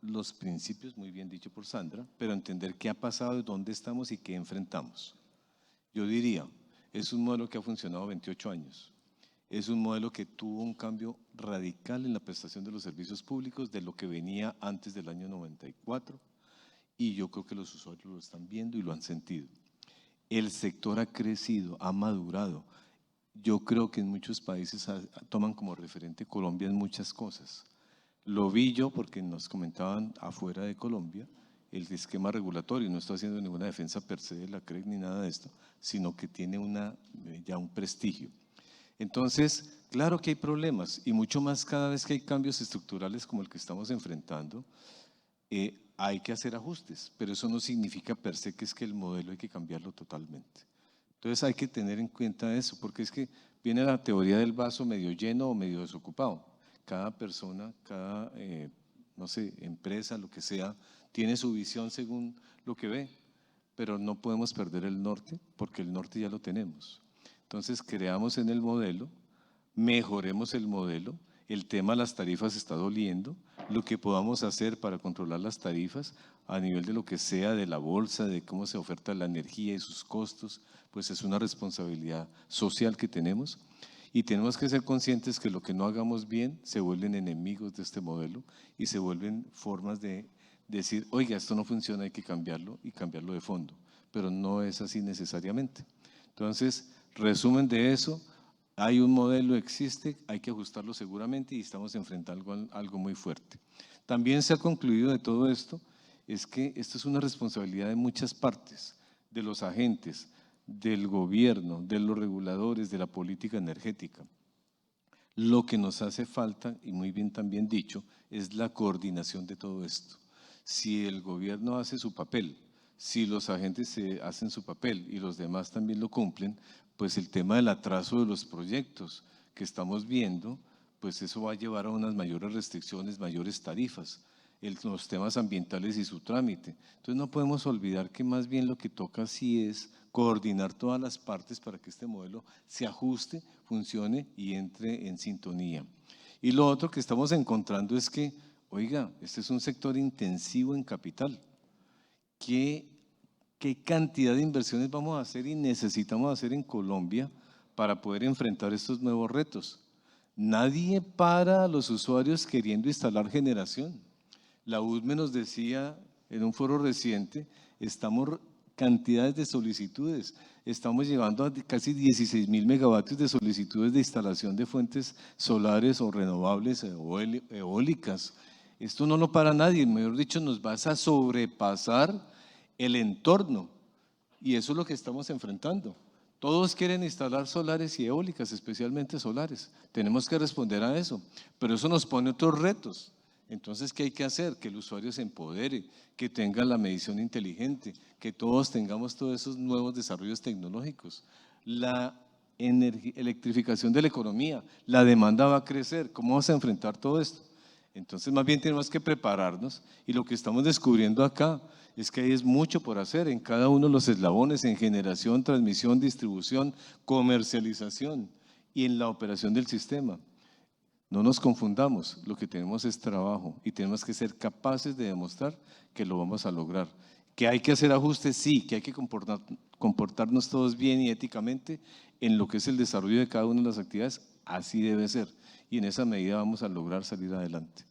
los principios, muy bien dicho por Sandra, pero entender qué ha pasado, dónde estamos y qué enfrentamos. Yo diría, es un modelo que ha funcionado 28 años. Es un modelo que tuvo un cambio radical en la prestación de los servicios públicos de lo que venía antes del año 94 y yo creo que los usuarios lo están viendo y lo han sentido. El sector ha crecido, ha madurado. Yo creo que en muchos países toman como referente Colombia en muchas cosas. Lo vi yo porque nos comentaban afuera de Colombia el esquema regulatorio, no estoy haciendo ninguna defensa per se de la CREC ni nada de esto, sino que tiene ya un prestigio. Entonces, claro que hay problemas y mucho más cada vez que hay cambios estructurales como el que estamos enfrentando, hay que hacer ajustes, pero eso no significa per se que es que el modelo hay que cambiarlo totalmente. Entonces hay que tener en cuenta eso, porque es que viene la teoría del vaso medio lleno o medio desocupado. Cada persona, cada, no sé, empresa, lo que sea, tiene su visión según lo que ve, pero no podemos perder el norte, porque el norte ya lo tenemos. Entonces creamos en el modelo, mejoremos el modelo, el tema de las tarifas está doliendo, lo que podamos hacer para controlar las tarifas a nivel de lo que sea, de la bolsa, de cómo se oferta la energía y sus costos, pues es una responsabilidad social que tenemos y tenemos que ser conscientes que lo que no hagamos bien se vuelven enemigos de este modelo y se vuelven formas de decir, oiga, esto no funciona, hay que cambiarlo y cambiarlo de fondo, pero no es así necesariamente. Entonces, resumen de eso, hay un modelo, existe, hay que ajustarlo seguramente y estamos enfrentando algo muy fuerte. También se ha concluido de todo esto, es que esto es una responsabilidad de muchas partes, de los agentes, del gobierno, de los reguladores, de la política energética. Lo que nos hace falta, y muy bien también dicho, es la coordinación de todo esto. Si el gobierno hace su papel, si los agentes hacen su papel y los demás también lo cumplen, pues el tema del atraso de los proyectos que estamos viendo, pues eso va a llevar a unas mayores restricciones, mayores tarifas, los temas ambientales y su trámite. Entonces no podemos olvidar que más bien lo que toca sí es coordinar todas las partes para que este modelo se ajuste, funcione y entre en sintonía. Y lo otro que estamos encontrando es que, oiga, este es un sector intensivo en capital. ¿Qué cantidad de inversiones vamos a hacer y necesitamos hacer en Colombia para poder enfrentar estos nuevos retos? Nadie para a los usuarios queriendo instalar generación. La UDME nos decía en un foro reciente, estamos cantidades de solicitudes, estamos llevando a casi 16.000 megavatios de solicitudes de instalación de fuentes solares o renovables o eólicas. Esto no lo para nadie, mejor dicho, nos vas a sobrepasar el entorno y eso es lo que estamos enfrentando. Todos quieren instalar solares y eólicas, especialmente solares. Tenemos que responder a eso, pero eso nos pone otros retos. Entonces, ¿qué hay que hacer? Que el usuario se empodere, que tenga la medición inteligente, que todos tengamos todos esos nuevos desarrollos tecnológicos. La electrificación de la economía, la demanda va a crecer. ¿Cómo vamos a enfrentar todo esto? Entonces, más bien tenemos que prepararnos y lo que estamos descubriendo acá es que hay mucho por hacer en cada uno de los eslabones, en generación, transmisión, distribución, comercialización y en la operación del sistema. No nos confundamos, lo que tenemos es trabajo y tenemos que ser capaces de demostrar que lo vamos a lograr. ¿Que hay que hacer ajustes? Sí, que hay que comportarnos todos bien y éticamente en lo que es el desarrollo de cada una de las actividades, así debe ser. Y en esa medida vamos a lograr salir adelante.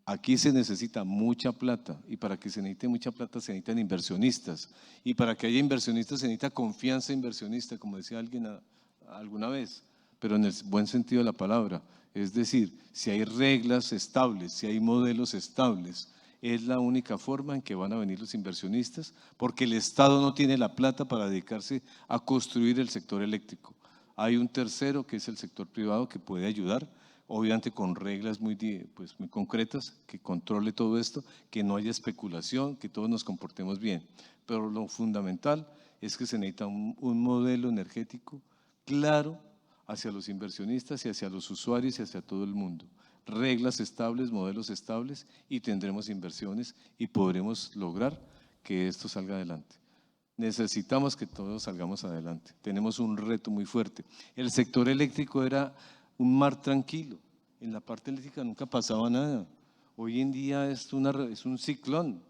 Aquí se necesita mucha plata y para que se necesite mucha plata se necesitan inversionistas y para que haya inversionistas se necesita confianza inversionista, como decía alguien alguna vez, pero en el buen sentido de la palabra. Es decir, si hay reglas estables, si hay modelos estables, es la única forma en que van a venir los inversionistas porque el Estado no tiene la plata para dedicarse a construir el sector eléctrico. Hay un tercero que es el sector privado que puede ayudar, obviamente con reglas muy concretas, que controle todo esto, que no haya especulación, que todos nos comportemos bien. Pero lo fundamental es que se necesita un modelo energético claro hacia los inversionistas y hacia los usuarios y hacia todo el mundo. Reglas estables, modelos estables y tendremos inversiones y podremos lograr que esto salga adelante. Necesitamos que todos salgamos adelante. Tenemos un reto muy fuerte. El sector eléctrico era un mar tranquilo. En la parte eléctrica nunca pasaba nada. Hoy en día es un ciclón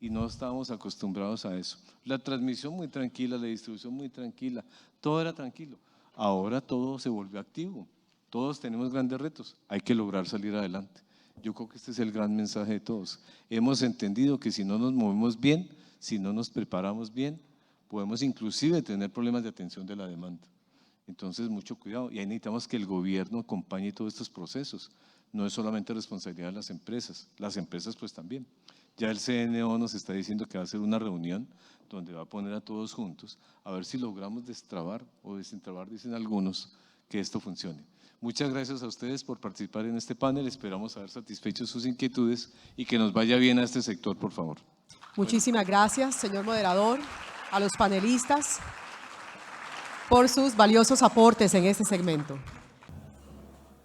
y no estábamos acostumbrados a eso. La transmisión muy tranquila, la distribución muy tranquila, todo era tranquilo. Ahora todo se volvió activo. Todos tenemos grandes retos. Hay que lograr salir adelante. Yo creo que este es el gran mensaje de todos. Hemos entendido que si no nos movemos bien, si no nos preparamos bien, podemos inclusive tener problemas de atención de la demanda. Entonces, mucho cuidado. Y ahí necesitamos que el gobierno acompañe todos estos procesos. No es solamente responsabilidad de las empresas pues también. Ya el CNO nos está diciendo que va a hacer una reunión donde va a poner a todos juntos a ver si logramos destrabar o desentrabar, dicen algunos, que esto funcione. Muchas gracias a ustedes por participar en este panel. Esperamos haber satisfecho sus inquietudes y que nos vaya bien a este sector, por favor. Muchísimas gracias, señor moderador, a los panelistas por sus valiosos aportes en este segmento.